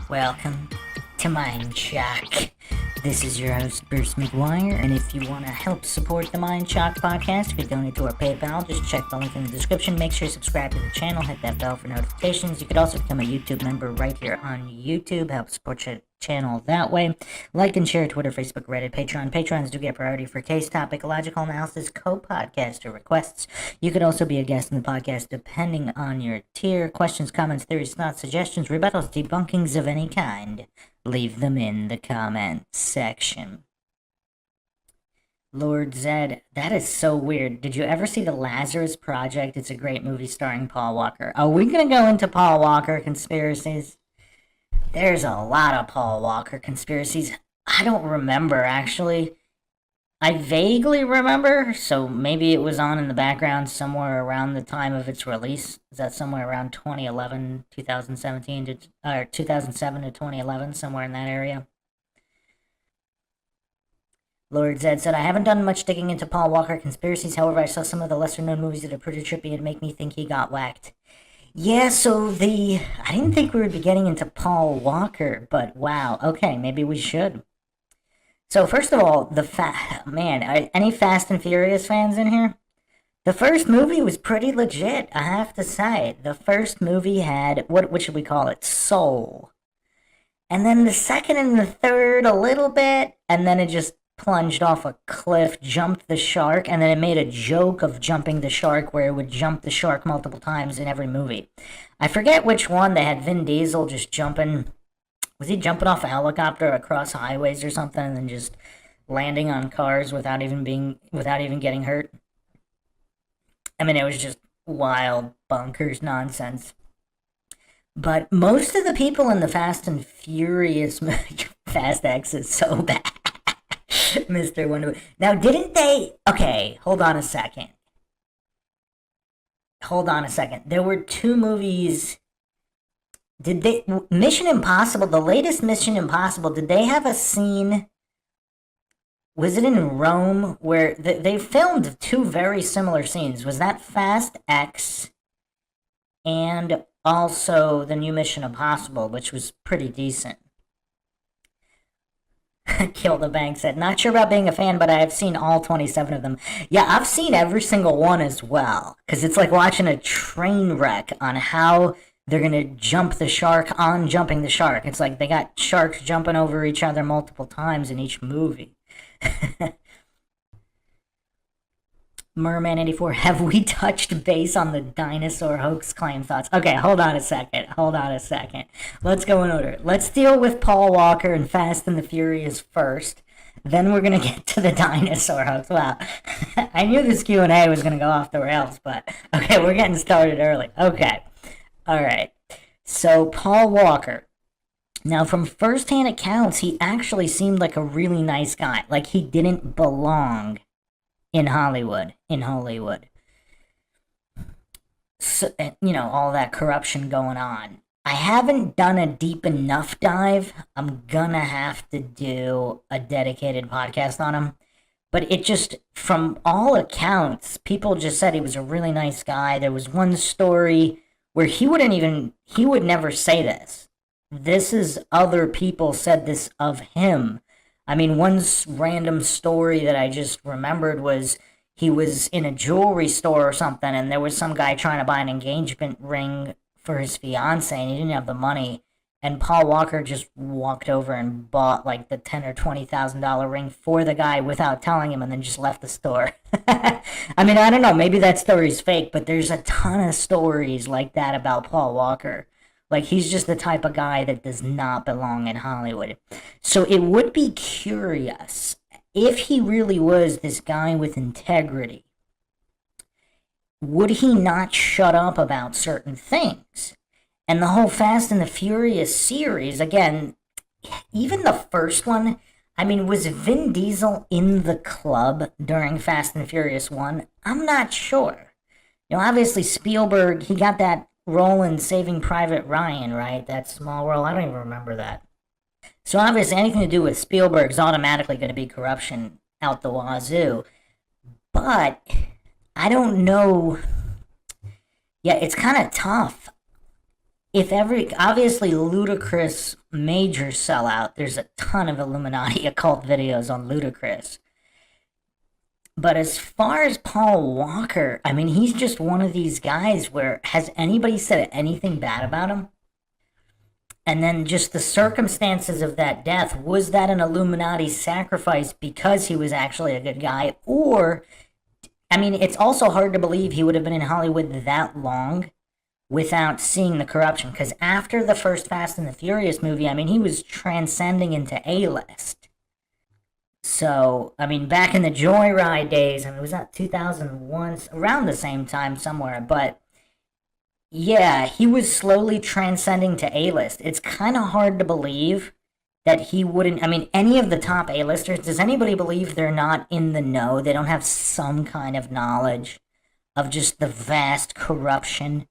Welcome to Mindshock. This is your host, Bruce McGuire, and if you want to help support the Mindshock podcast, you can donate to our PayPal. Just check the link in the description. Make sure you subscribe to the channel, hit that bell for notifications. You could also become a YouTube member right here on YouTube. Help support your channel that way. Like and share Twitter, Facebook, Reddit, Patreon. Patrons do get priority for case topic, logical analysis, co-podcaster requests. You could also be a guest in the podcast depending on your tier. Questions, comments, theories, thoughts, suggestions, rebuttals, debunkings of any kind. Leave them in the comments section. Lord Zed, that is so weird. Did you ever see The Lazarus Project? It's a great movie starring Paul Walker. Are we going to go into Paul Walker conspiracies? There's a lot of Paul Walker conspiracies. I don't remember, actually. I vaguely remember, so maybe it was on in the background somewhere around the time of its release. Is that somewhere around 2011, 2017, or 2007 to 2011, somewhere in that area? Lord Zed said, I haven't done much digging into Paul Walker conspiracies. However, I saw some of the lesser-known movies that are pretty trippy and make me think he got whacked. Yeah, so I didn't think we would be getting into Paul Walker, but wow, okay, maybe we should. So first of all, any Fast and Furious fans in here? The first movie was pretty legit, I have to say. The first movie had, what should we call it, soul. And then the second and the third a little bit, and then it just plunged off a cliff, jumped the shark, and then it made a joke of jumping the shark where it would jump the shark multiple times in every movie. I forget which one. They had Vin Diesel just jumping. Was he jumping off a helicopter across highways or something and then just landing on cars without even getting hurt? I mean, it was just wild, bonkers nonsense. But most of the people in the Fast and Furious Fast X is so bad. Mr. Wonder. Now, didn't they... Okay, hold on a second. There were two movies... Did they... Mission Impossible, the latest Mission Impossible, did they have a scene... Was it in Rome where... They filmed two very similar scenes. Was that Fast X and also the new Mission Impossible, which was pretty decent? Kill the Bank said, not sure about being a fan, but I have seen all 27 of them. Yeah, I've seen every single one as well. Because it's like watching a train wreck on how they're going to jump the shark on jumping the shark. It's like they got sharks jumping over each other multiple times in each movie. Merman84, have we touched base on the dinosaur hoax claim thoughts? Okay, hold on a second. Let's go in order. Let's deal with Paul Walker and Fast and the Furious first. Then we're going to get to the dinosaur hoax. Wow. I knew this Q&A was going to go off the rails, but okay, we're getting started early. Okay. All right. So, Paul Walker. Now, from first-hand accounts, he actually seemed like a really nice guy. Like he didn't belong in Hollywood. So, all that corruption going on. I haven't done a deep enough dive. I'm gonna have to do a dedicated podcast on him. But it just, from all accounts, people just said he was a really nice guy. There was one story where he would never say this. This is other people said this of him. I mean, one random story that I just remembered was he was in a jewelry store or something, and there was some guy trying to buy an engagement ring for his fiance, and he didn't have the money. And Paul Walker just walked over and bought like the $10,000 or $20,000 ring for the guy without telling him, and then just left the store. I mean, I don't know. Maybe that story's fake, but there's a ton of stories like that about Paul Walker. Like, he's just the type of guy that does not belong in Hollywood. So it would be curious if he really was this guy with integrity. Would he not shut up about certain things? And the whole Fast and the Furious series, again, even the first one, I mean, was Vin Diesel in the club during Fast and Furious 1? I'm not sure. Obviously Spielberg, he got that role in Saving Private Ryan, right? That Small World, I don't even remember that. So obviously anything to do with Spielberg's automatically going to be corruption out the wazoo. But I don't know. Yeah, it's kind of tough. obviously Ludacris major sellout. There's a ton of Illuminati occult videos on Ludacris. But as far as Paul Walker, I mean, he's just one of these guys where has anybody said anything bad about him? And then just the circumstances of that death, was that an Illuminati sacrifice because he was actually a good guy? Or, I mean, it's also hard to believe he would have been in Hollywood that long without seeing the corruption. Because after the first Fast and the Furious movie, I mean, he was transcending into A-list. So, I mean, back in the Joyride days, I mean, was that 2001? Around the same time somewhere, but yeah, he was slowly transcending to A-list. It's kind of hard to believe that he wouldn't, I mean, any of the top A-listers, does anybody believe they're not in the know? They don't have some kind of knowledge of just the vast corruption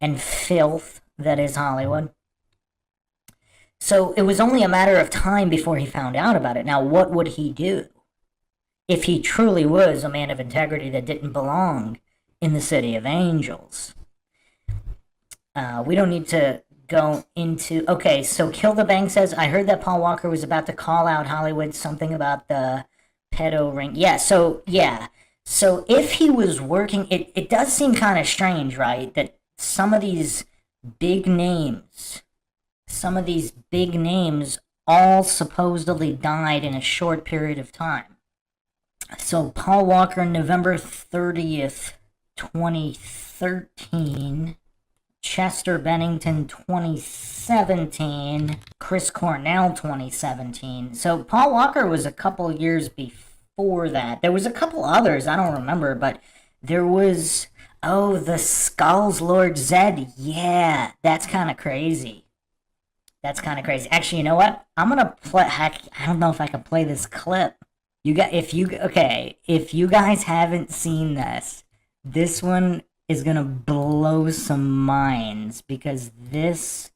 and filth that is Hollywood? So it was only a matter of time before he found out about it. Now, what would he do if he truly was a man of integrity that didn't belong in the City of Angels? We don't need to go into... Okay, so Kill the Bank says, I heard that Paul Walker was about to call out Hollywood something about the pedo ring. Yeah, so if he was working... It does seem kind of strange, right? That some of these big names all supposedly died in a short period of time. So Paul Walker, November 30th, 2013... Chester Bennington 2017, Chris Cornell 2017. So Paul Walker was a couple years before that. There was a couple others, I don't remember, but there was, the Skulls Lord Zed. Yeah, that's kind of crazy. Actually, you know what? I'm going to play, I don't know if I can play this clip. If you guys haven't seen this one is gonna blow some minds, because this,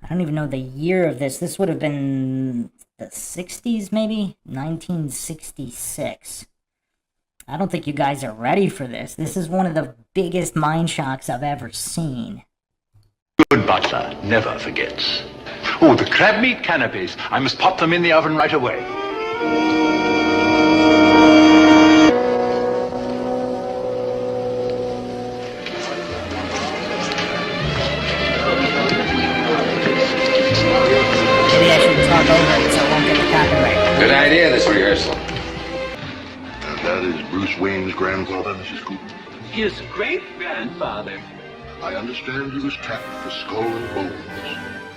I don't even know the year of this. This would have been the 60s, maybe? 1966. I don't think you guys are ready for this. This is one of the biggest mind shocks I've ever seen. Good butler never forgets. Oh, the crab meat canapes. I must pop them in the oven right away. Good idea, this rehearsal. And that is Bruce Wayne's grandfather, Mrs. Cooper? His great-grandfather. I understand he was tapped for Skull and Bones.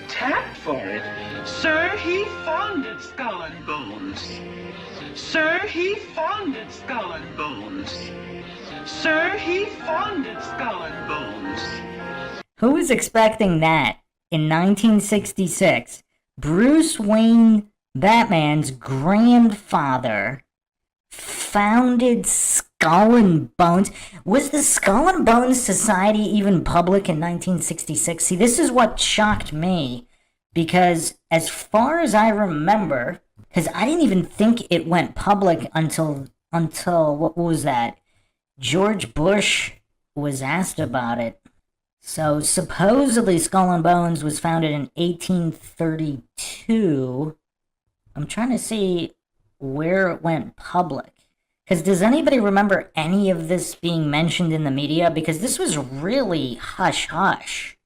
Tapped for it? Sir, he founded Skull and Bones. Sir, he founded Skull and Bones. Sir, he founded Skull and Bones. Who was expecting that in 1966? Bruce Wayne, Batman's grandfather, founded Skull and Bones. Was the Skull and Bones Society even public in 1966? See, this is what shocked me, because as far as I remember, because I didn't even think it went public until what was that? George Bush was asked about it. So supposedly Skull and Bones was founded in 1832. I'm trying to see where it went public. Because does anybody remember any of this being mentioned in the media? Because this was really hush-hush.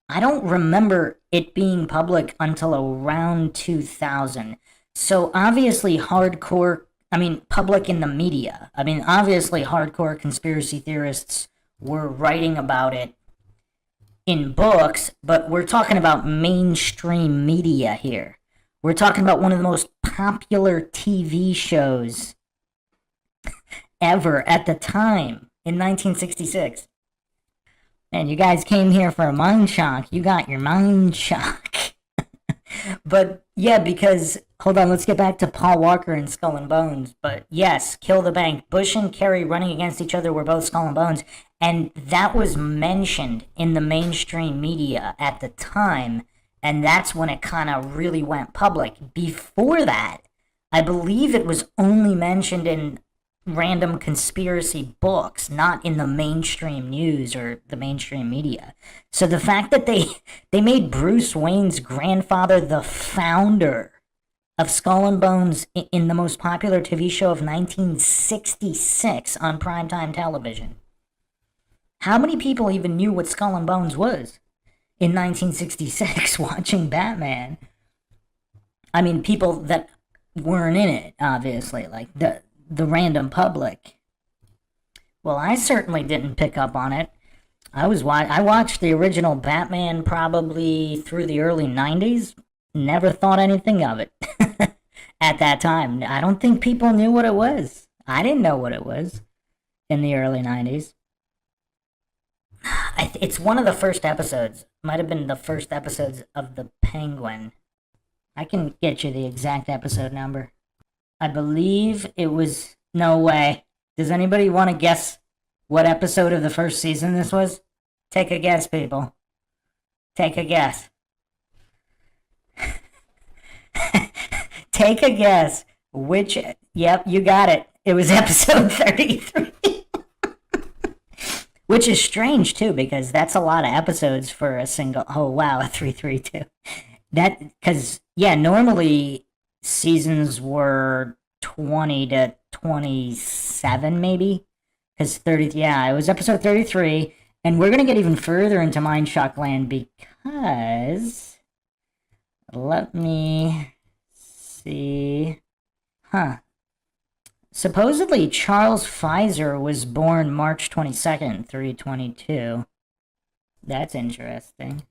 I don't remember it being public until around 2000. So obviously public in the media. I mean, obviously hardcore conspiracy theorists were writing about it in books, but we're talking about mainstream media here. We're talking about one of the most popular TV shows ever at the time in 1966. And you guys came here for a mind shock. You got your mind shock. But yeah, because, hold on, let's get back to Paul Walker and Skull and Bones. But yes, Kill the Bank. Bush and Kerry running against each other were both Skull and Bones. And that was mentioned in the mainstream media at the time. And that's when it kind of really went public. Before that, I believe it was only mentioned in random conspiracy books, not in the mainstream news or the mainstream media. So the fact that they made Bruce Wayne's grandfather the founder of Skull and Bones in the most popular TV show of 1966 on primetime television. How many people even knew what Skull and Bones was in 1966 watching Batman? I mean, people that weren't in it, obviously, like the random public. Well, I certainly didn't pick up on it. I watched the original Batman probably through the early 90s. Never thought anything of it at that time. I don't think people knew what it was. I didn't know what it was in the early 90s. It's one of the first episodes. Might have been the first episodes of The Penguin. I can get you the exact episode number. I believe it was... No way. Does anybody want to guess what episode of the first season this was? Take a guess, people. Take a guess. Take a guess. Which... Yep, you got it. It was episode 33. Which is strange, too, because that's a lot of episodes for a single... Oh, wow, a 332. Because, yeah, normally seasons were 20 to 27, maybe? Because 30... Yeah, it was episode 33, and we're going to get even further into Mindshock land because... Let me see... Huh. Supposedly, Charles Pfizer was born March 22nd, 322. That's interesting.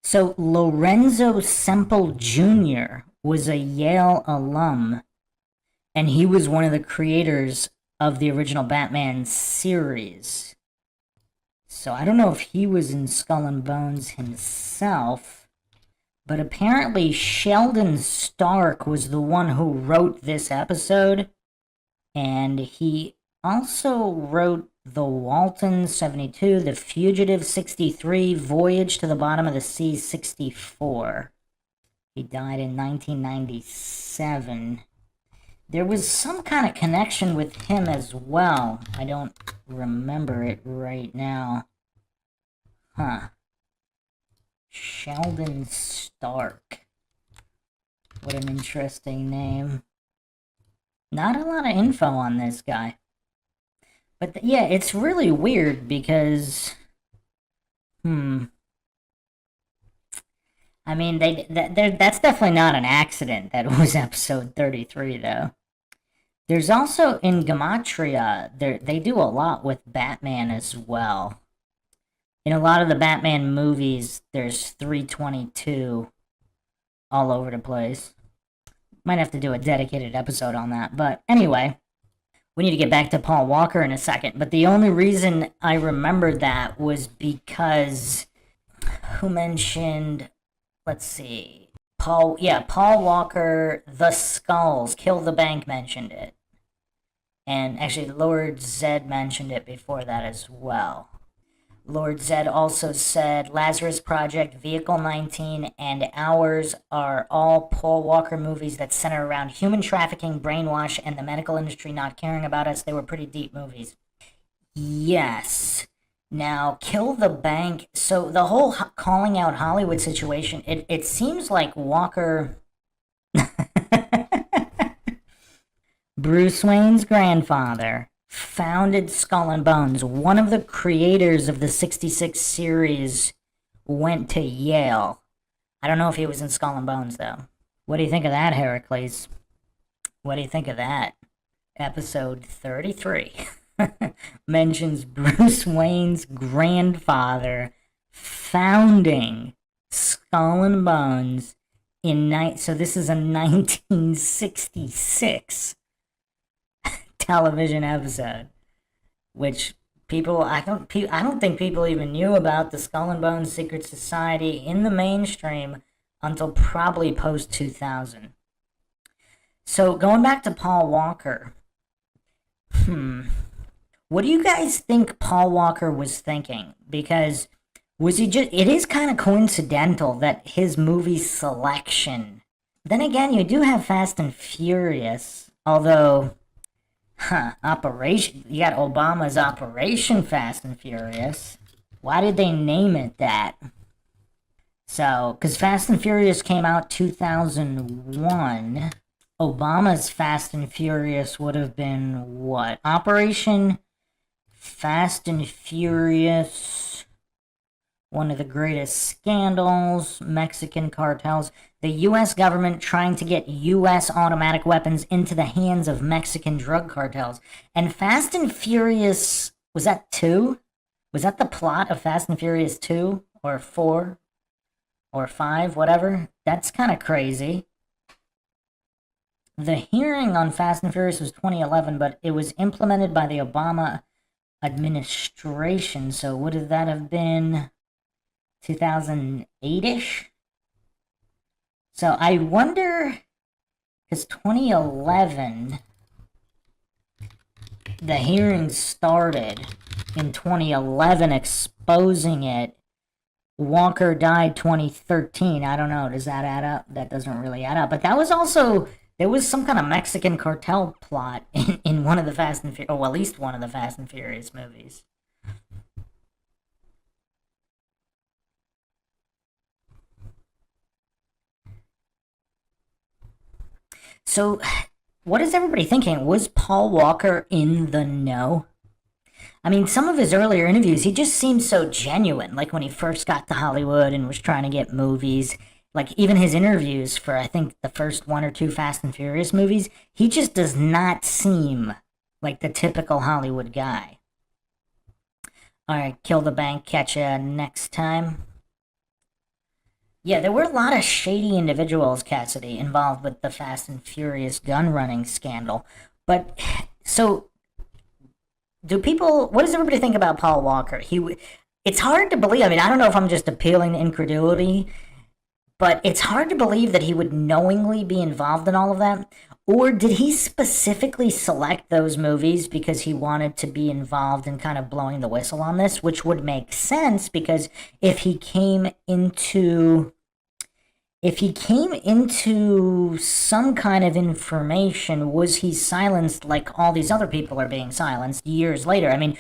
So, Lorenzo Semple Jr. was a Yale alum, and he was one of the creators of the original Batman series. So, I don't know if he was in Skull and Bones himself, but apparently Sheldon Stark was the one who wrote this episode. And he also wrote The Walton 72, The Fugitive 63, Voyage to the Bottom of the Sea 64. He died in 1997. There was some kind of connection with him as well. I don't remember it right now. Huh. Sheldon Stark. What an interesting name. Not a lot of info on this guy. But yeah, it's really weird because... I mean, that's definitely not an accident that it was episode 33, though. There's also, in Gematria, they do a lot with Batman as well. In a lot of the Batman movies, there's 322 all over the place. Might have to do a dedicated episode on that. But anyway, we need to get back to Paul Walker in a second. But the only reason I remembered that was because... Who mentioned... Let's see. Paul Walker, The Skulls, Kill the Bank mentioned it. And actually, Lord Zed mentioned it before that as well. Lord Zed also said Lazarus Project, Vehicle 19, and Ours are all Paul Walker movies that center around human trafficking, brainwash, and the medical industry not caring about us. They were pretty deep movies. Yes. Now, Kill the Bank. So the whole calling out Hollywood situation, it seems like Walker... Bruce Wayne's grandfather founded Skull and Bones. One of the creators of the 66 series went to Yale. I don't know if he was in Skull and Bones, though. What do you think of that, Heracles? What do you think of that? Episode 33 mentions Bruce Wayne's grandfather founding Skull and Bones so this is a 1966 television episode, which I don't think people even knew about the Skull and Bones Secret Society in the mainstream until probably post 2000. So going back to Paul Walker, what do you guys think Paul Walker was thinking? Because it is kind of coincidental that his movie selection. Then again, you do have Fast and Furious, although Operation. You got Obama's Operation Fast and Furious. Why did they name it that? So, because Fast and Furious came out 2001. Obama's Fast and Furious would have been what? Operation Fast and Furious. One of the greatest scandals, Mexican cartels, the U.S. government trying to get U.S. automatic weapons into the hands of Mexican drug cartels. And Fast and Furious, was that 2? Was that the plot of Fast and Furious 2? Or 4? Or 5? Whatever? That's kind of crazy. The hearing on Fast and Furious was 2011, but it was implemented by the Obama administration, so would that have been 2008-ish? So I wonder, because 2011, the hearings started in 2011 exposing it. Walker died 2013. I don't know, does that add up? That doesn't really add up. But that was also, there was some kind of Mexican cartel plot in one of the Fast and Furious, or at least one of the Fast and Furious movies. So, what is everybody thinking? Was Paul Walker in the know? I mean, some of his earlier interviews, he just seemed so genuine. Like when he first got to Hollywood and was trying to get movies. Like even his interviews for, I think, the first 1 or 2 Fast and Furious movies, he just does not seem like the typical Hollywood guy. Alright, kill the bank, catch ya next time. Yeah, there were a lot of shady individuals, Cassidy, involved with the Fast and Furious gun running scandal. But, so, what does everybody think about Paul Walker? It's hard to believe. I mean, I don't know if I'm just appealing to incredulity, but it's hard to believe that he would knowingly be involved in all of that. Or did he specifically select those movies because he wanted to be involved in kind of blowing the whistle on this, which would make sense because if he came into some kind of information, was he silenced like all these other people are being silenced years later? I mean,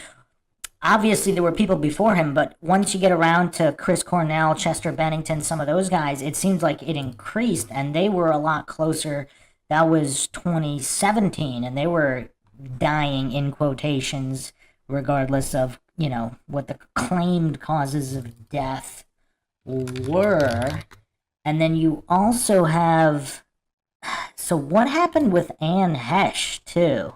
obviously there were people before him, but once you get around to Chris Cornell, Chester Bennington, some of those guys, it seems like it increased, and they were a lot closer. That was 2017, and they were dying in quotations, regardless of, what the claimed causes of death were. And then you also have, so what happened with Anne Heche, too?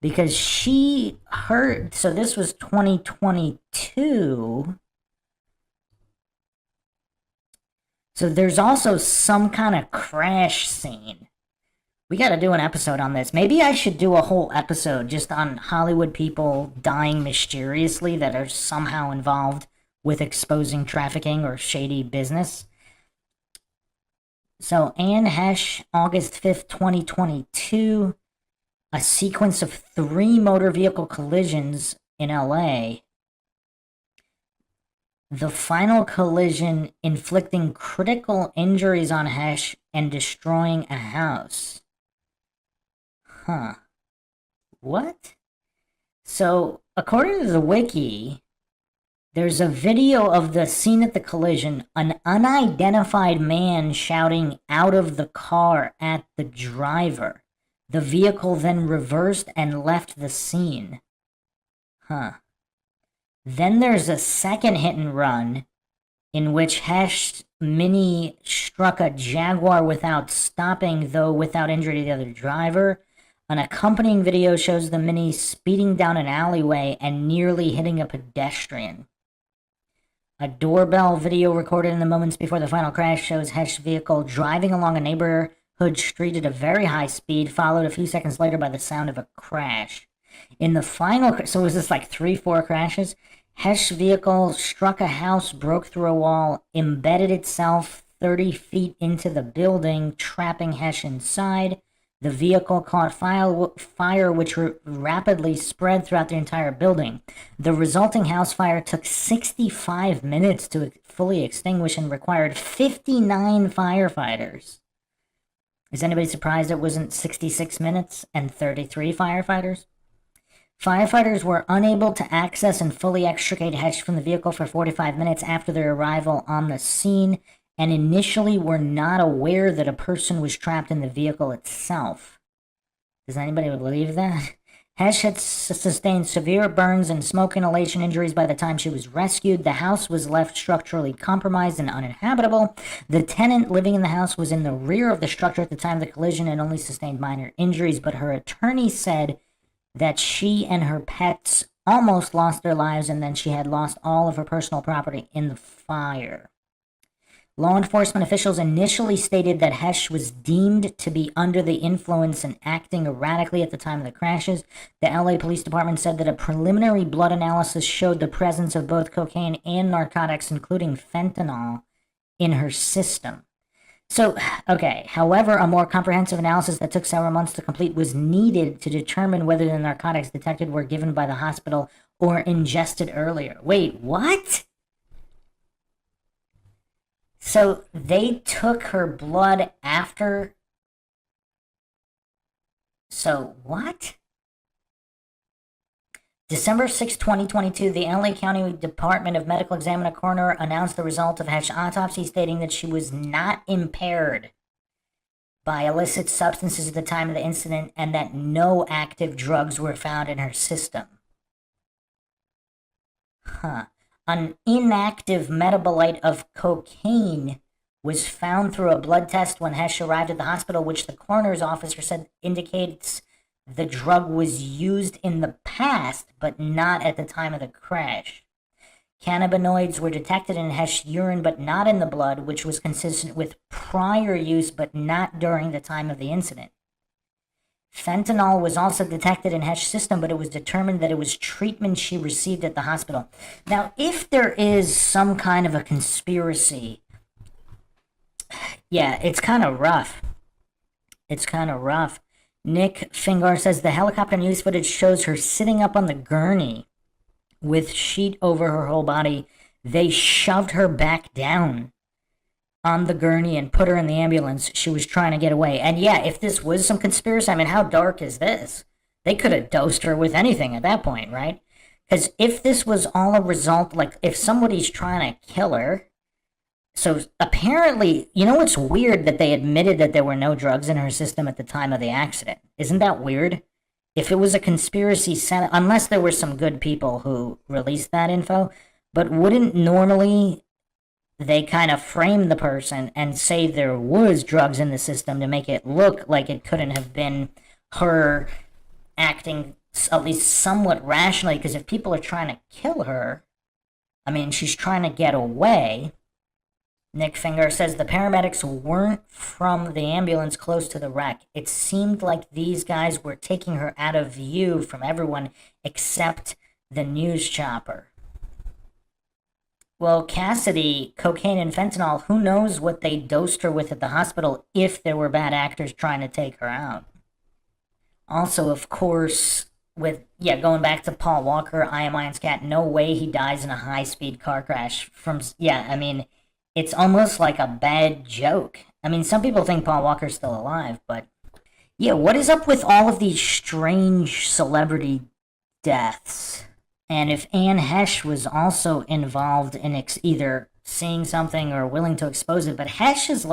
Because so this was 2022. So there's also some kind of crash scene. We gotta do an episode on this. Maybe I should do a whole episode just on Hollywood people dying mysteriously that are somehow involved with exposing trafficking or shady business. So, Anne Heche, August 5th, 2022, a sequence of 3 motor vehicle collisions in LA. The final collision inflicting critical injuries on Heche and destroying a house. Huh. What? So, according to the wiki, there's a video of the scene at the collision, an unidentified man shouting out of the car at the driver. The vehicle then reversed and left the scene. Huh. Then there's a second hit and run in which Heche Mini struck a Jaguar without stopping, though without injury to the other driver. An accompanying video shows the Mini speeding down an alleyway and nearly hitting a pedestrian. A doorbell video recorded in the moments before the final crash shows Heche's vehicle driving along a neighborhood street at a very high speed, followed a few seconds later by the sound of a crash. In the final, so was this like 3-4 crashes? Heche's vehicle struck a house, broke through a wall, embedded itself 30 feet into the building, trapping Heche inside. The vehicle caught fire which rapidly spread throughout the entire building. The resulting house fire took 65 minutes to fully extinguish and required 59 firefighters. Is anybody surprised it wasn't 66 minutes and 33 firefighters? Firefighters were unable to access and fully extricate Heche from the vehicle for 45 minutes after their arrival on the scene, and initially were not aware that a person was trapped in the vehicle itself. Does anybody believe that? Heche had sustained severe burns and smoke inhalation injuries by the time she was rescued. The house was left structurally compromised and uninhabitable. The tenant living in the house was in the rear of the structure at the time of the collision and only sustained minor injuries, but her attorney said that she and her pets almost lost their lives, and then she had lost all of her personal property in the fire. Law enforcement officials initially stated that Heche was deemed to be under the influence and acting erratically at the time of the crashes. The LA Police Department said that a preliminary blood analysis showed the presence of both cocaine and narcotics, including fentanyl, in her system. So, okay, however, a more comprehensive analysis that took several months to complete was needed to determine whether the narcotics detected were given by the hospital or ingested earlier. Wait, what? So they took her blood after... So, what? December 6, 2022, the LA County Department of Medical Examiner coroner announced the result of Heche's autopsy, stating that she was not impaired by illicit substances at the time of the incident and that no active drugs were found in her system. An inactive metabolite of cocaine was found through a blood test when Heche arrived at the hospital, which the coroner's officer said indicates the drug was used in the past, but not at the time of the crash. Cannabinoids were detected in Heche's urine, but not in the blood, which was consistent with prior use, but not during the time of the incident. Fentanyl was also detected in Heche's system, but it was determined that it was treatment she received at the hospital. Now, if there is some kind of a conspiracy, yeah, it's kind of rough. It's kind of rough. Nick Fingar says the helicopter news footage shows her sitting up on the gurney with sheet over her whole body. They shoved her back down on the gurney and put her in the ambulance. She was trying to get away. And yeah, if this was some conspiracy, I mean, how dark is this? They could have dosed her with anything at that point, right? Because if this was all a result, like if somebody's trying to kill her, so apparently, you know, it's weird that they admitted that there were no drugs in her system at the time of the accident. Isn't that weird? If it was a conspiracy, unless there were some good people who released that info, but wouldn't normally they kind of frame the person and say there was drugs in the system to make it look like it couldn't have been her acting at least somewhat rationally? Because if people are trying to kill her, I mean, she's trying to get away. Nick Finger says the paramedics weren't from the ambulance close to the wreck. It seemed like these guys were taking her out of view from everyone except the news chopper. Well, Cassidy, cocaine and fentanyl, who knows what they dosed her with at the hospital if there were bad actors trying to take her out. Also, of course, going back to Paul Walker, I Am Iron's Cat, no way he dies in a high-speed car crash I mean, it's almost like a bad joke. I mean, some people think Paul Walker's still alive, but yeah, what is up with all of these strange celebrity deaths? And if Anne Heche was also involved in either seeing something or willing to expose it, but Heche is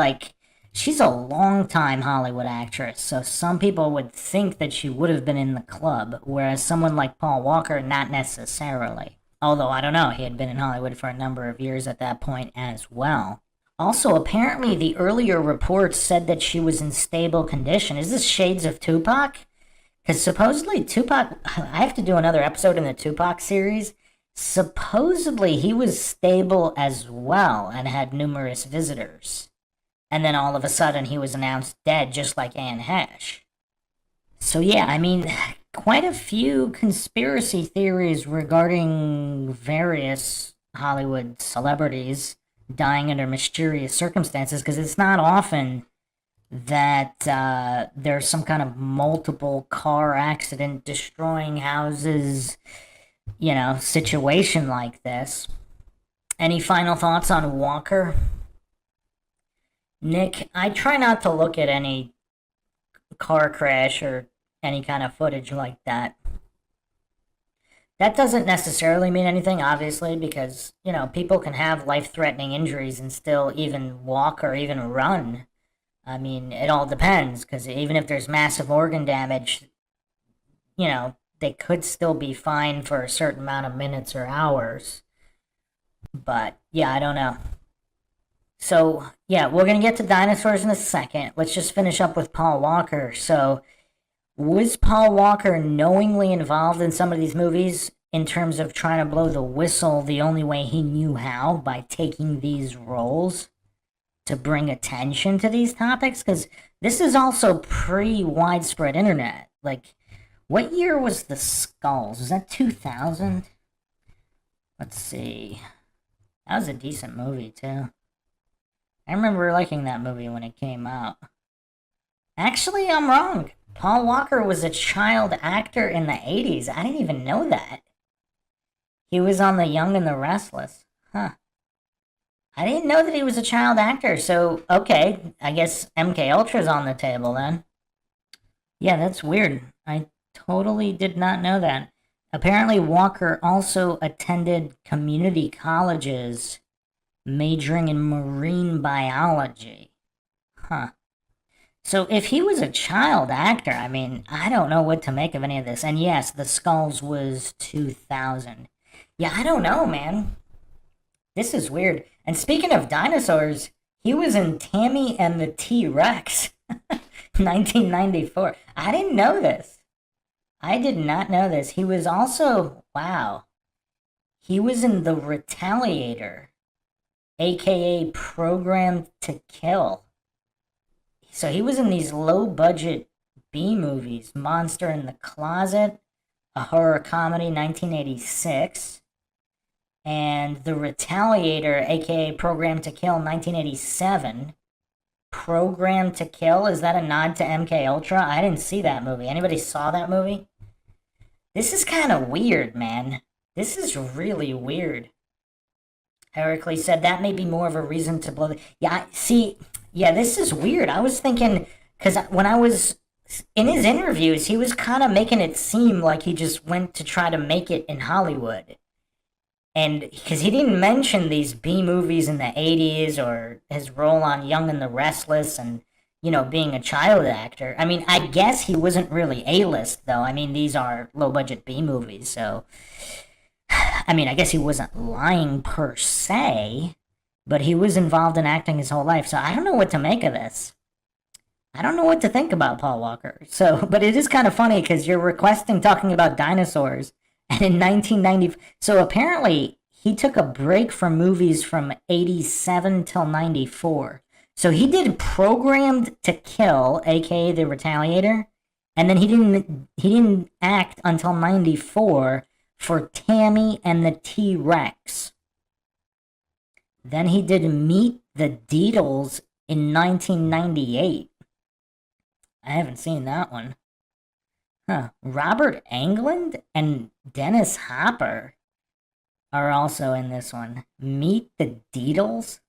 she's a long-time Hollywood actress, so some people would think that she would have been in the club, whereas someone like Paul Walker, not necessarily. Although, I don't know, he had been in Hollywood for a number of years at that point as well. Also, apparently the earlier reports said that she was in stable condition. Is this shades of Tupac? Because supposedly Tupac, I have to do another episode in the Tupac series. Supposedly he was stable as well and had numerous visitors. And then all of a sudden he was announced dead, just like Anne Heche. So yeah, I mean, quite a few conspiracy theories regarding various Hollywood celebrities dying under mysterious circumstances, because it's not often that there's some kind of multiple car accident destroying houses, situation like this. Any final thoughts on Walker? Nick, I try not to look at any car crash or any kind of footage like that. That doesn't necessarily mean anything, obviously, because, people can have life-threatening injuries and still even walk or even run. I mean, it all depends, because even if there's massive organ damage, they could still be fine for a certain amount of minutes or hours. But, yeah, I don't know. So, yeah, we're going to get to dinosaurs in a second. Let's just finish up with Paul Walker. So, was Paul Walker knowingly involved in some of these movies in terms of trying to blow the whistle the only way he knew how, by taking these roles to bring attention to these topics? Because this is also pre-widespread internet. Like, what year was The Skulls? Was that 2000? Let's see. That was a decent movie, too. I remember liking that movie when it came out. Actually, I'm wrong. Paul Walker was a child actor in the 80s. I didn't even know that. He was on The Young and the Restless. Huh. I didn't know that he was a child actor, so, okay, I guess MK Ultra's on the table then. Yeah, that's weird. I totally did not know that. Apparently, Walker also attended community colleges, majoring in marine biology. Huh. So if he was a child actor, I mean, I don't know what to make of any of this. And yes, The Skulls was 2000. Yeah, I don't know, man. This is weird. And speaking of dinosaurs, he was in Tammy and the T-Rex, 1994. I didn't know this. I did not know this. He was also, wow, he was in The Retaliator, aka Programmed to Kill. So he was in these low-budget B movies, Monster in the Closet, a horror comedy, 1986, and The Retaliator, aka Programmed to Kill, 1987. Programmed to Kill, is that a nod to MK Ultra? I didn't see that movie. Anybody saw that movie? This is kind of weird, man. This is really weird. Heracles said that may be more of a reason to blow the... Yeah, see, yeah, this is weird. I was thinking, because when I was in his interviews, he was kind of making it seem like he just went to try to make it in Hollywood. And because he didn't mention these B movies in the 80s or his role on Young and the Restless and, being a child actor. I mean, I guess he wasn't really A-list, though. I mean, these are low-budget B movies, so... I mean, I guess he wasn't lying per se, but he was involved in acting his whole life, so I don't know what to make of this. I don't know what to think about Paul Walker. So, but it is kind of funny because you're requesting talking about dinosaurs, and in 1990, so apparently he took a break from movies from 87 till 94. So he did Programmed to Kill, aka The Retaliator, and then he didn't act until 94 for Tammy and the T-Rex. Then he did Meet the Deedles in 1998. I haven't seen that one. Huh. Robert Englund and Dennis Hopper are also in this one. Meet the Deedles?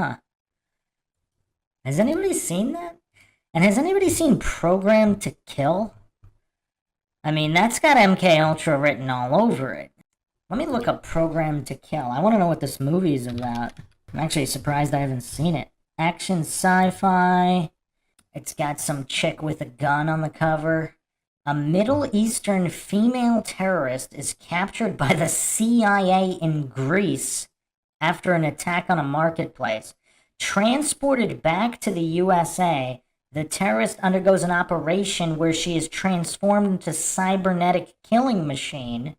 Huh. Has anybody seen that? And has anybody seen Programmed to Kill? I mean, that's got MK Ultra written all over it. Let me look up Programmed to Kill. I want to know what this movie is about. I'm actually surprised I haven't seen it. Action sci-fi. It's got some chick with a gun on the cover. A Middle Eastern female terrorist is captured by the CIA in Greece after an attack on a marketplace. Transported back to the USA, the terrorist undergoes an operation where she is transformed into a cybernetic killing machine.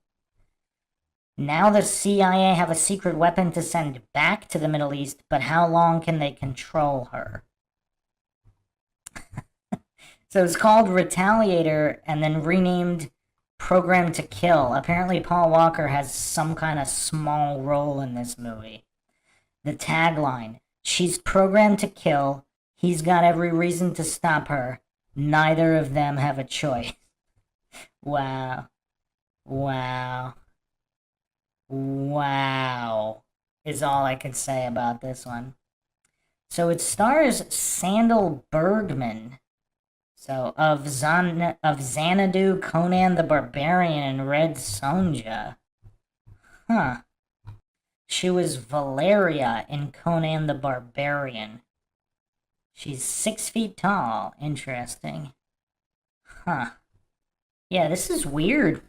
Now the CIA have a secret weapon to send back to the Middle East, but how long can they control her? So it's called Retaliator and then renamed Programmed to Kill. Apparently Paul Walker has some kind of small role in this movie. The tagline: she's programmed to kill. He's got every reason to stop her. Neither of them have a choice. Wow. Wow. Wow. Is all I can say about this one. So it stars Sandal Bergman. So, of Xanadu, Conan the Barbarian, and Red Sonja. Huh. She was Valeria in Conan the Barbarian. She's 6 feet tall. Interesting. Huh. Yeah, this is weird.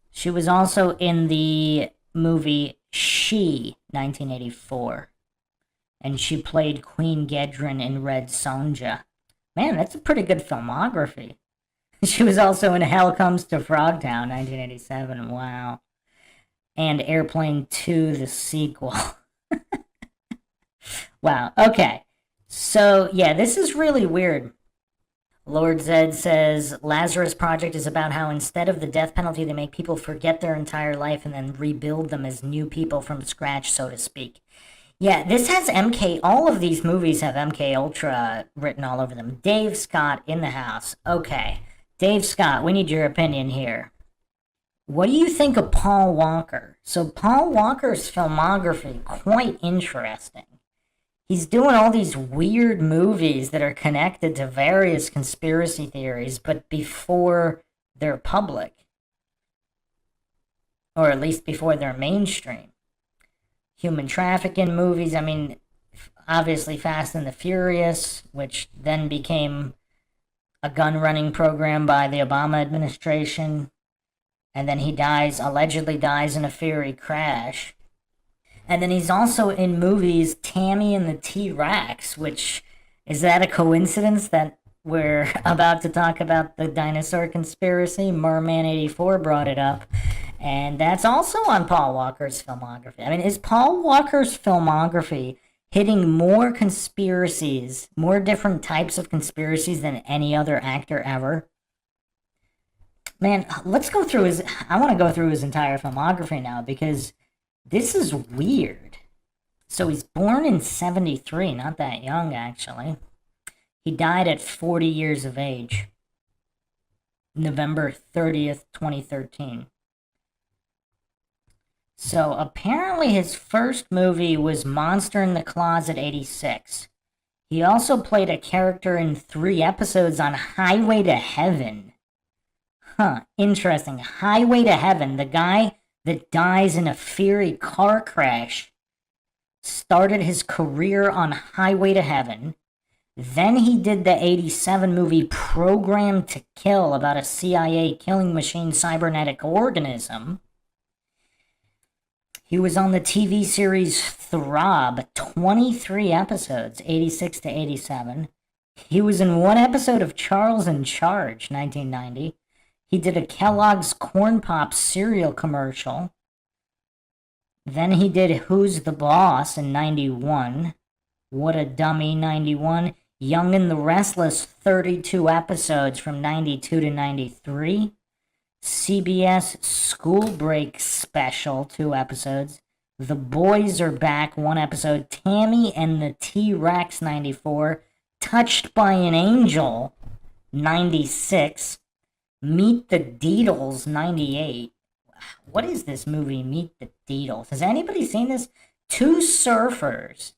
She was also in the movie She, 1984. And she played Queen Gedrin in Red Sonja. Man, that's a pretty good filmography. She was also in Hell Comes to Frogtown, 1987. Wow. And Airplane 2, the sequel. Wow, okay. So, yeah, this is really weird. Lord Zed says, Lazarus Project is about how instead of the death penalty, they make people forget their entire life and then rebuild them as new people from scratch, so to speak. Yeah, this has MK, all of these movies have MK Ultra written all over them. Dave Scott in the house. Okay, Dave Scott, we need your opinion here. What do you think of Paul Walker? So Paul Walker's filmography, quite interesting. He's doing all these weird movies that are connected to various conspiracy theories, but before they're public. Or at least before they're mainstream. Human trafficking movies, I mean, obviously Fast and the Furious, which then became a gun-running program by the Obama administration. And then he allegedly dies in a ferry crash. And then he's also in movies Tammy and the T-Rex, which, is that a coincidence that we're about to talk about the dinosaur conspiracy? Merman84 brought it up. And that's also on Paul Walker's filmography. I mean, is Paul Walker's filmography hitting more conspiracies, more different types of conspiracies than any other actor ever? Man, let's go through I want to go through his entire filmography now, because this is weird. So he's born in 73, not that young, actually. He died at 40 years of age. November 30th, 2013. So apparently his first movie was Monster in the Closet 86. He also played a character in 3 episodes on Highway to Heaven. Huh, interesting. Highway to Heaven, the guy that dies in a ferry car crash, started his career on Highway to Heaven. Then he did the 87 movie Programmed to Kill about a CIA killing machine cybernetic organism. He was on the TV series Throb, 23 episodes, 86 to 87. He was in 1 episode of Charles in Charge, 1990. He did a Kellogg's Corn Pops cereal commercial. Then he did Who's the Boss in 91. What a Dummy, 91. Young and the Restless, 32 episodes from 92 to 93. CBS School Break Special, 2 episodes. The Boys Are Back, 1 episode. Tammy and the T-Rex, 94. Touched by an Angel, 96. Meet the Deedles, 98. What is this movie, Meet the Deedles? Has anybody seen this? 2 surfers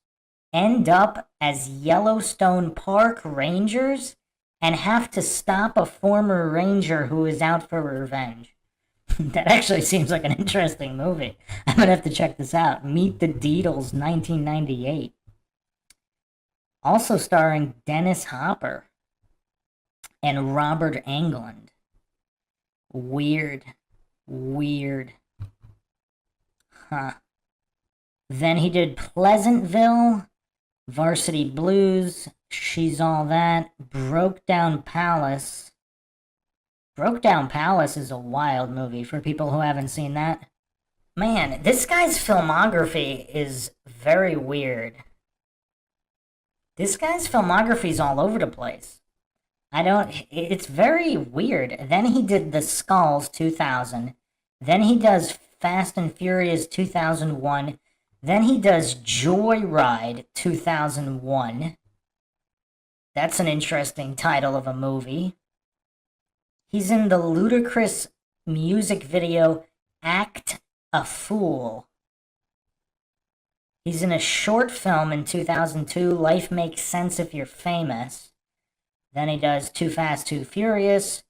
end up as Yellowstone Park rangers and have to stop a former ranger who is out for revenge. That actually seems like an interesting movie. I'm gonna have to check this out. Meet the Deedles, 1998. Also starring Dennis Hopper and Robert Englund. Weird. Huh. Then he did Pleasantville, Varsity Blues, She's All That, Broke Down Palace. Broke Down Palace is a wild movie for people who haven't seen that. Man, this guy's filmography is very weird. This guy's filmography's all over the place. It's very weird. Then he did The Skulls, 2000. Then he does Fast and Furious, 2001. Then he does Joyride, 2001. That's an interesting title of a movie. He's in the ludicrous music video Act a Fool. He's in a short film in 2002, Life Makes Sense If You're Famous. Then he does Too Fast, Too Furious.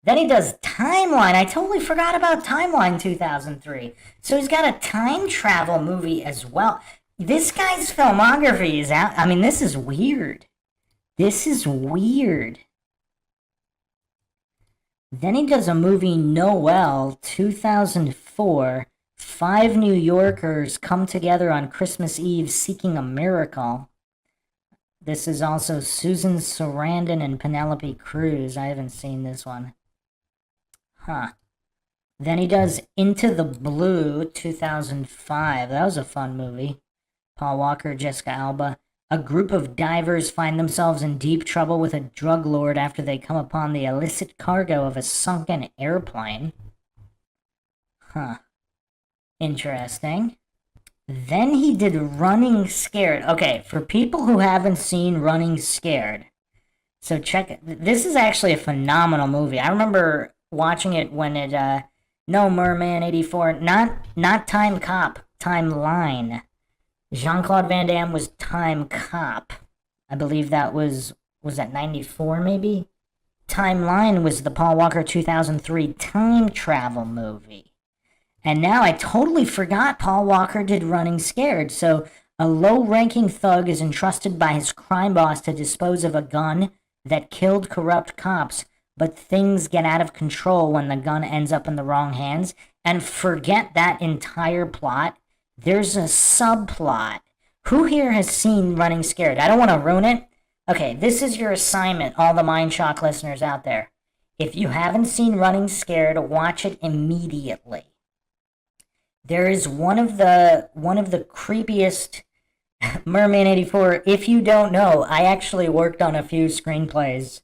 Then he does Timeline. I totally forgot about Timeline 2003. So he's got a time travel movie as well. This guy's filmography is out. I mean, this is weird. This is weird. Then he does a movie, Noel, 2004. 5 New Yorkers come together on Christmas Eve seeking a miracle. This is also Susan Sarandon and Penelope Cruz. I haven't seen this one. Huh. Then he does Into the Blue, 2005. That was a fun movie. Paul Walker, Jessica Alba. A group of divers find themselves in deep trouble with a drug lord after they come upon the illicit cargo of a sunken airplane. Huh. Interesting. Then he did Running Scared. Okay, for people who haven't seen Running Scared, so check it. This is actually a phenomenal movie. I remember watching it when it, no, Merman 84, not Time Cop, Timeline. Jean-Claude Van Damme was Time Cop. I believe that was that 94 maybe? Timeline was the Paul Walker 2003 time travel movie. And now I totally forgot Paul Walker did Running Scared. So a low-ranking thug is entrusted by his crime boss to dispose of a gun that killed corrupt cops, but things get out of control when the gun ends up in the wrong hands. And forget that entire plot. There's a subplot. Who here has seen Running Scared? I don't want to ruin it. Okay, this is your assignment, all the Mindshock listeners out there. If you haven't seen Running Scared, watch it immediately. There is one of the creepiest Merman 84. If you don't know, I actually worked on a few screenplays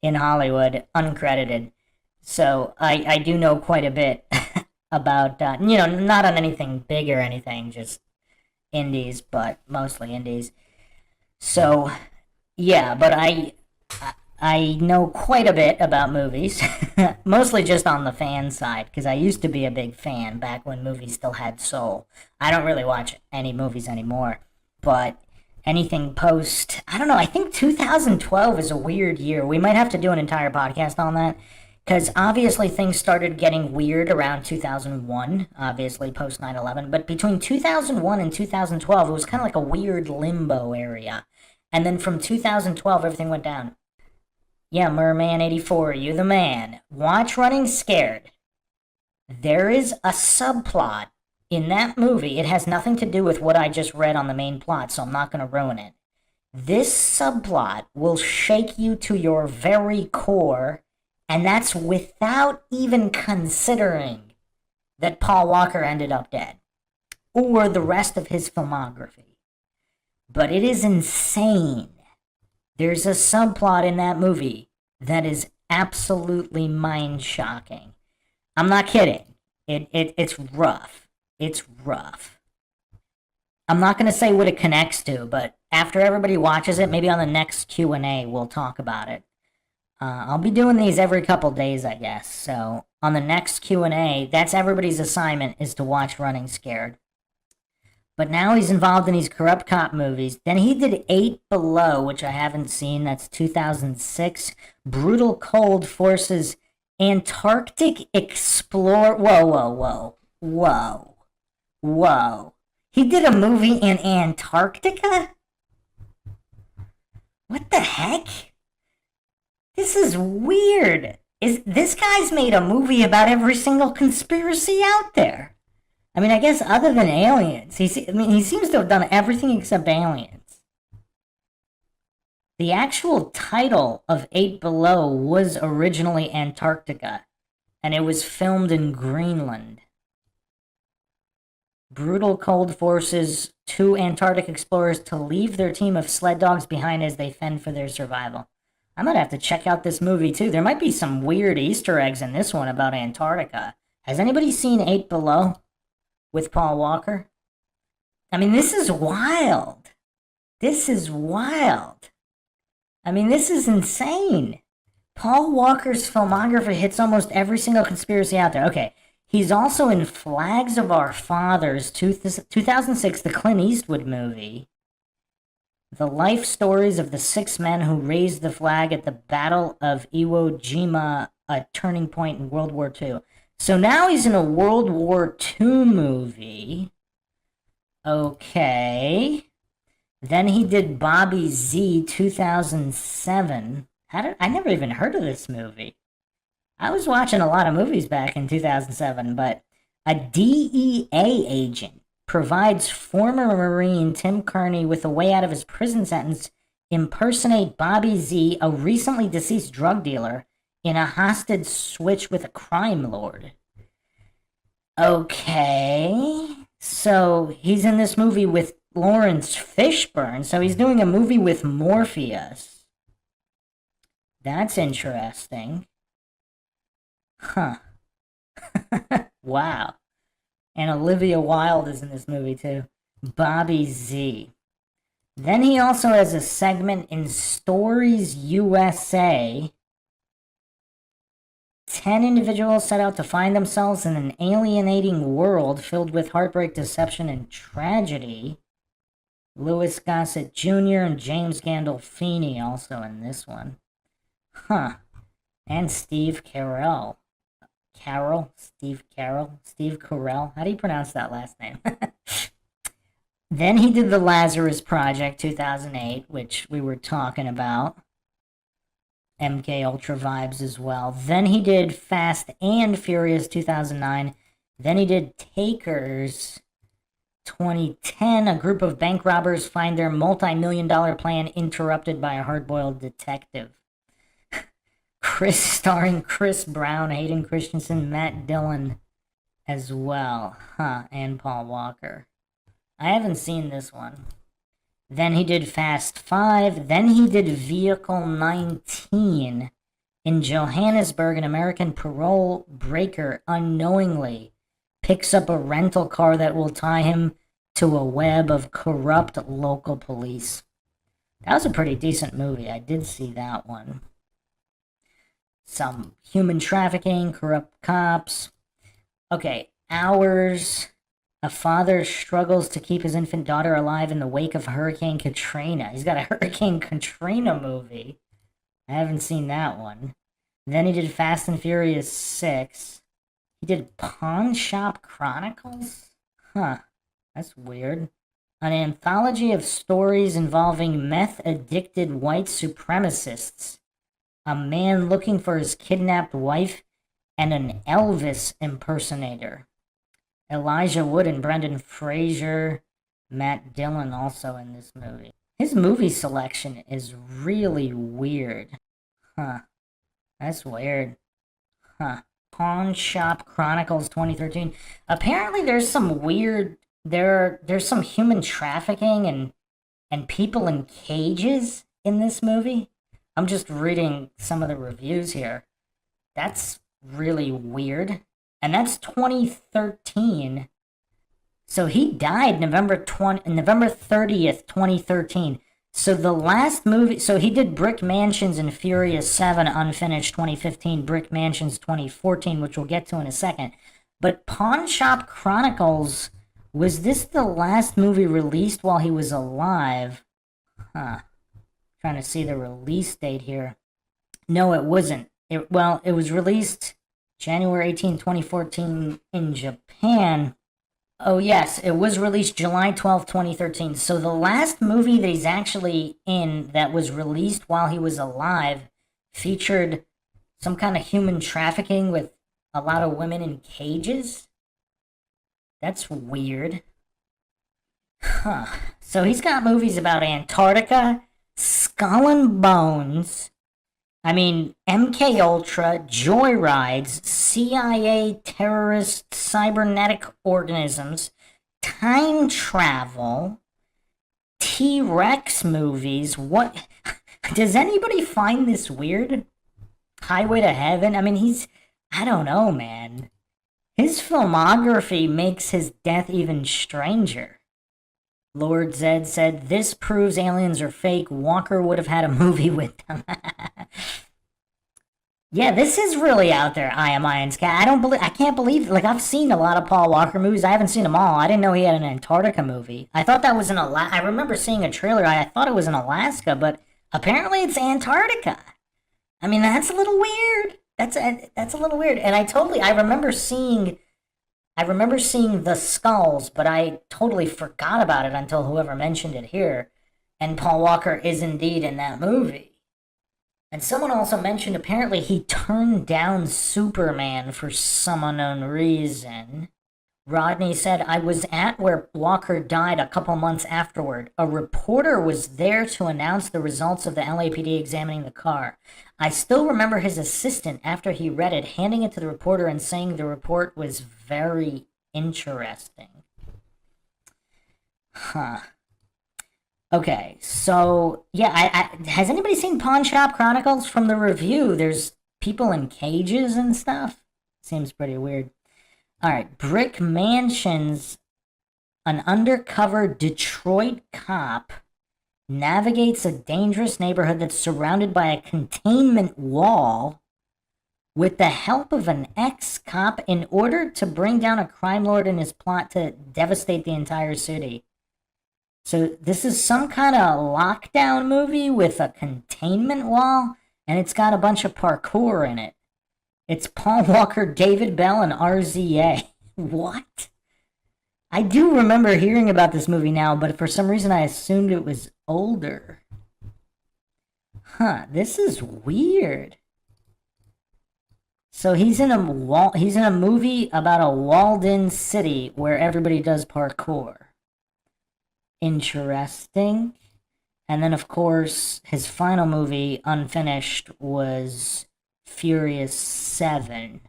in Hollywood, uncredited. So I do know quite a bit about, not on anything big or anything, just indies, but mostly indies. So, yeah, but I know quite a bit about movies, mostly just on the fan side, because I used to be a big fan back when movies still had soul. I don't really watch any movies anymore, but anything post, I don't know, I think 2012 is a weird year. We might have to do an entire podcast on that, because obviously things started getting weird around 2001, obviously post 9/11, but between 2001 and 2012, it was kind of like a weird limbo area. And then from 2012, everything went down. Yeah, Merman 84, you the man. Watch Running Scared. There is a subplot in that movie. It has nothing to do with what I just read on the main plot, so I'm not going to ruin it. This subplot will shake you to your very core, and that's without even considering that Paul Walker ended up dead, or the rest of his filmography. But it is insane. There's a subplot in that movie that is absolutely mind-shocking. I'm not kidding. It's rough. It's rough. I'm not going to say what it connects to, but after everybody watches it, maybe on the next Q&A we'll talk about it. I'll be doing these every couple days, I guess. So on the next Q&A, that's everybody's assignment, is to watch Running Scared. But now he's involved in these corrupt cop movies. Then he did 8 Below, which I haven't seen. That's 2006. Brutal Cold Forces Antarctic Explorer. Whoa. He did a movie in Antarctica? What the heck? This is weird. This guy's made a movie about every single conspiracy out there. I mean, I guess other than aliens, he seems to have done everything except aliens. The actual title of 8 Below was originally Antarctica, and it was filmed in Greenland. Brutal Cold forces 2 Antarctic explorers to leave their team of sled dogs behind as they fend for their survival. I might have to check out this movie too. There might be some weird Easter eggs in this one about Antarctica. Has anybody seen 8 Below with Paul Walker? I mean, this is wild. This is wild. I mean, this is insane. Paul Walker's filmography hits almost every single conspiracy out there. Okay, he's also in Flags of Our Fathers, 2006, the Clint Eastwood movie. The life stories of the 6 men who raised the flag at the Battle of Iwo Jima, a turning point in World War II. So now he's in a World War II movie. Okay. Then he did Bobby Z 2007. I never even heard of this movie. I was watching a lot of movies back in 2007, but a DEA agent provides former Marine Tim Kearney with a way out of his prison sentence, impersonate Bobby Z, a recently deceased drug dealer, in a hostage switch with a crime lord. Okay, so he's in this movie with Lawrence Fishburne, so he's doing a movie with Morpheus. That's interesting. Huh. Wow. And Olivia Wilde is in this movie too. Bobby Z. Then he also has a segment in Stories USA. 10 individuals set out to find themselves in an alienating world filled with heartbreak, deception, and tragedy. Louis Gossett Jr. and James Gandolfini also in this one. Huh. And Steve Carell. Steve Carell. How do you pronounce that last name? Then he did The Lazarus Project 2008, which we were talking about. MK Ultra vibes as well. Then he did Fast and Furious 2009. Then he did Takers 2010. A group of bank robbers find their multi-million-dollar plan interrupted by a hard-boiled detective. Starring Chris Brown, Hayden Christensen, Matt Dillon as well. And Paul Walker. I haven't seen this one. Then he did Fast 5. Then he did Vehicle 19. In Johannesburg, an American parole breaker unknowingly picks up a rental car that will tie him to a web of corrupt local police. That was a pretty decent movie. I did see that one. Some human trafficking, corrupt cops. Okay, Hours. A father struggles to keep his infant daughter alive in the wake of Hurricane Katrina. He's got a Hurricane Katrina movie. I haven't seen that one. Then he did Fast and Furious 6. He did Pawn Shop Chronicles? That's weird. An anthology of stories involving meth-addicted white supremacists, a man looking for his kidnapped wife, and an Elvis impersonator. Elijah Wood and Brendan Fraser, Matt Dillon also in this movie. His movie selection is really weird. That's weird. Pawn Shop Chronicles 2013. Apparently there's some weird, there's some human trafficking and people in cages in this movie. I'm just reading some of the reviews here. That's really weird. And that's 2013. So he died November 30th, 2013. So the last movie, so he did Brick Mansions and Furious 7 unfinished 2015, Brick Mansions 2014, which we'll get to in a second. But Pawn Shop Chronicles, was this the last movie released while he was alive? Trying to see the release date here. No, it wasn't. It was released January 18, 2014 in Japan. Oh yes, it was released July 12, 2013. So the last movie that he's actually in that was released while he was alive featured some kind of human trafficking with a lot of women in cages. That's weird. So he's got movies about Antarctica, Skull and Bones, MK Ultra, joyrides, CIA terrorist cybernetic organisms, time travel, T-Rex movies. What? Does anybody find this weird? Highway to Heaven? I don't know, man. His filmography makes his death even stranger. Lord Zed said, "This proves aliens are fake. Walker would have had a movie with them." Yeah, this is really out there, I Am Iron's Cat. I can't believe, like, I've seen a lot of Paul Walker movies. I haven't seen them all. I didn't know he had an Antarctica movie. I thought that was in Alaska. I remember seeing a trailer. I thought it was in Alaska, but apparently it's Antarctica. I mean, that's a little weird. That's a little weird. And I remember seeing the skulls, but I totally forgot about it until whoever mentioned it here. And Paul Walker is indeed in that movie. And someone also mentioned apparently he turned down Superman for some unknown reason. Rodney said, I was at where Walker died a couple months afterward. A reporter was there to announce the results of the LAPD examining the car. I still remember his assistant, after he read it, handing it to the reporter and saying the report was very interesting. Huh. Okay, so yeah, has anybody seen Pawn Shop Chronicles? From the review, there's people in cages and stuff. Seems pretty weird. All right, Brick Mansions, an undercover Detroit cop navigates a dangerous neighborhood that's surrounded by a containment wall with the help of an ex-cop in order to bring down a crime lord in his plot to devastate the entire city. So this is some kind of lockdown movie with a containment wall, and it's got a bunch of parkour in it. It's Paul Walker, David Bell, and RZA. What? I do remember hearing about this movie now, but for some reason I assumed it was older. Huh, this is weird. So he's in a movie about a walled-in city where everybody does parkour. Interesting. And then, of course, his final movie, unfinished, was Furious 7.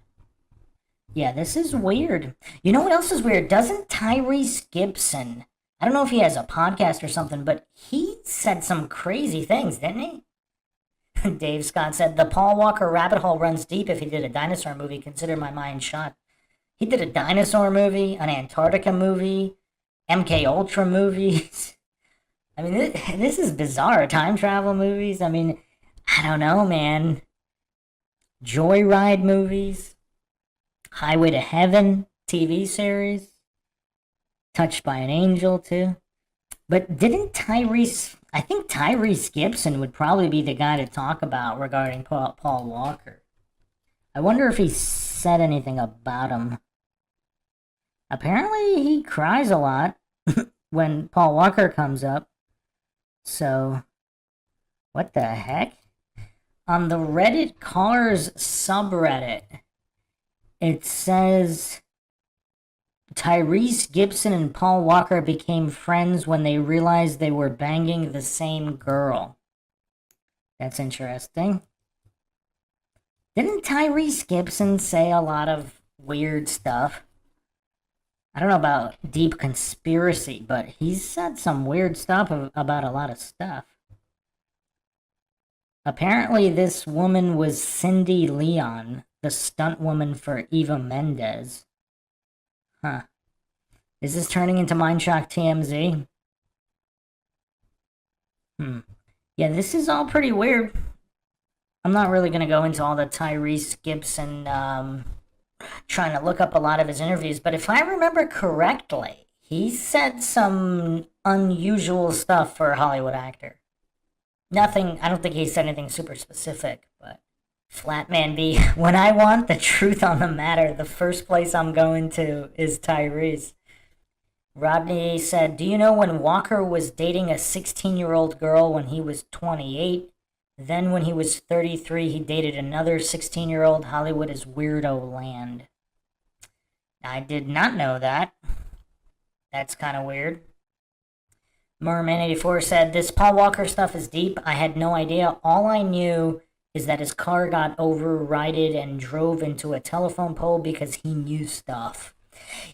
Yeah, this is weird. You know what else is weird? Doesn't Tyrese Gibson, I don't know if he has a podcast or something, but he said some crazy things, didn't he? Dave Scott said, the Paul Walker rabbit hole runs deep. If he did a dinosaur movie, consider my mind shot. He did a dinosaur movie, an Antarctica movie, MK Ultra movies. I mean, this is bizarre. Time travel movies. I mean, I don't know, man. Joyride movies. Highway to Heaven TV series. Touched by an Angel, too. But didn't Tyrese... I think Tyrese Gibson would probably be the guy to talk about regarding Paul Walker. I wonder if he said anything about him. Apparently, he cries a lot when Paul Walker comes up. So, what the heck? On the Reddit Cars subreddit, it says Tyrese Gibson and Paul Walker became friends when they realized they were banging the same girl. That's interesting. Didn't Tyrese Gibson say a lot of weird stuff? I don't know about deep conspiracy, but he's said some weird stuff about a lot of stuff. Apparently, this woman was Cindy Leon, the stunt woman for Eva Mendes. Huh. Is this turning into Mindshock TMZ? Yeah, this is all pretty weird. I'm not really going to go into all the Tyrese Gibson, trying to look up a lot of his interviews, but if I remember correctly, he said some unusual stuff for a Hollywood actor. Nothing, I don't think he said anything super specific, but Flatman B, when I want the truth on the matter, the first place I'm going to is Tyrese. Rodney said, do you know when Walker was dating a 16-year-old girl when he was 28? Then when he was 33, he dated another 16-year-old. Hollywood is weirdo land. I did not know that. That's kind of weird. Merman84 said, this Paul Walker stuff is deep. I had no idea. All I knew is that his car got overridden and drove into a telephone pole because he knew stuff.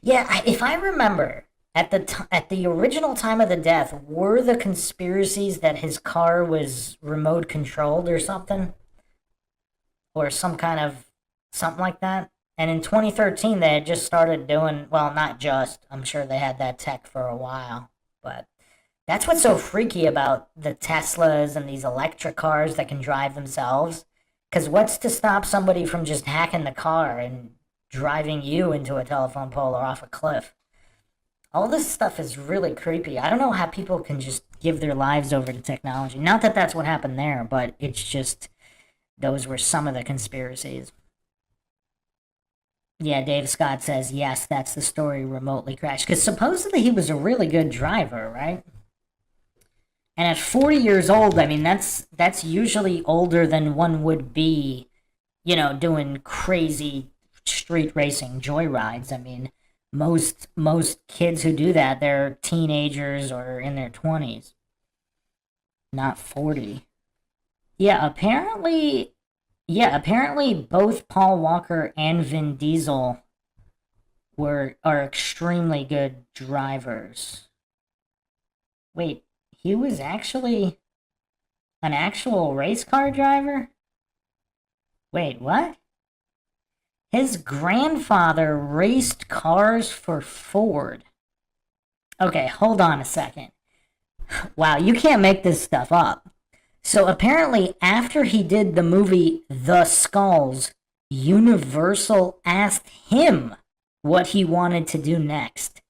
Yeah, if I remember, at the original time of the death, were the conspiracies that his car was remote controlled or something? Or something like that? And in 2013, they had just started doing, well, not just, I'm sure they had that tech for a while, but that's what's so freaky about the Teslas and these electric cars that can drive themselves, Because what's to stop somebody from just hacking the car and driving you into a telephone pole or off a cliff? All this stuff is really creepy. I don't know how people can just give their lives over to technology. Not that that's what happened there, but it's just, those were some of the conspiracies. Yeah, Dave Scott says, yes, that's the story, remotely crashed. Because supposedly he was a really good driver, right? And at 40 years old, I mean, that's usually older than one would be, you know, doing crazy street racing joyrides. I mean, most kids who do that, they're teenagers or in their 20s, not 40. Yeah, apparently both Paul Walker and Vin Diesel are extremely good drivers. Wait, he was actually an actual race car driver? Wait, what? His grandfather raced cars for Ford. Okay, hold on a second. Wow, you can't make this stuff up. So apparently, after he did the movie The Skulls, Universal asked him what he wanted to do next.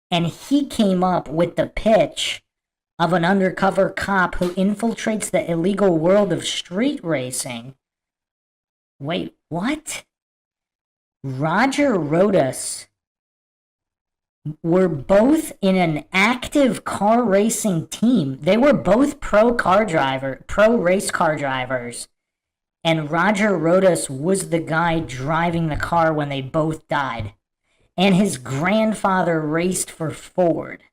And he came up with the pitch of an undercover cop who infiltrates the illegal world of street racing. Wait, what? Roger Rodas were both in an active car racing team. They were both pro race car drivers. And Roger Rodas was the guy driving the car when they both died. And his grandfather raced for Ford.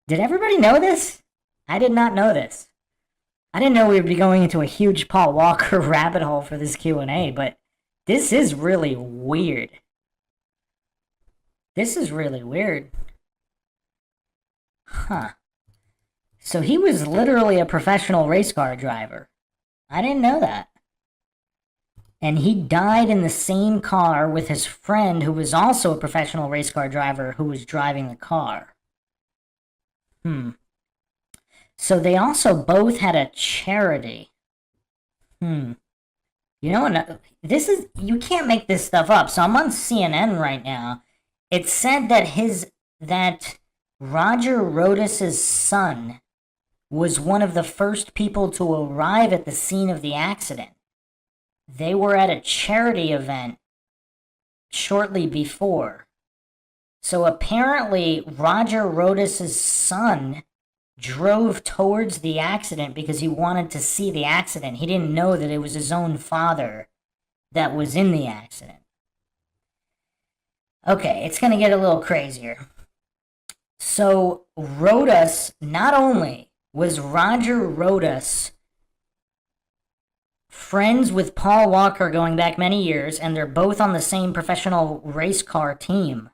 Did everybody know this? I did not know this. I didn't know we would be going into a huge Paul Walker rabbit hole for this Q&A, but this is really weird. This is really weird. Huh. So he was literally a professional race car driver. I didn't know that. And he died in the same car with his friend who was also a professional race car driver who was driving the car. So they also both had a charity. You know, you can't make this stuff up. So I'm on CNN right now. It said that Roger Rodas' son was one of the first people to arrive at the scene of the accident. They were at a charity event shortly before. So apparently Roger Rodas' son drove towards the accident because he wanted to see the accident. He didn't know that it was his own father that was in the accident. Okay, it's going to get a little crazier. So Rodas, not only was Roger Rodas friends with Paul Walker going back many years, and they're both on the same professional race car team,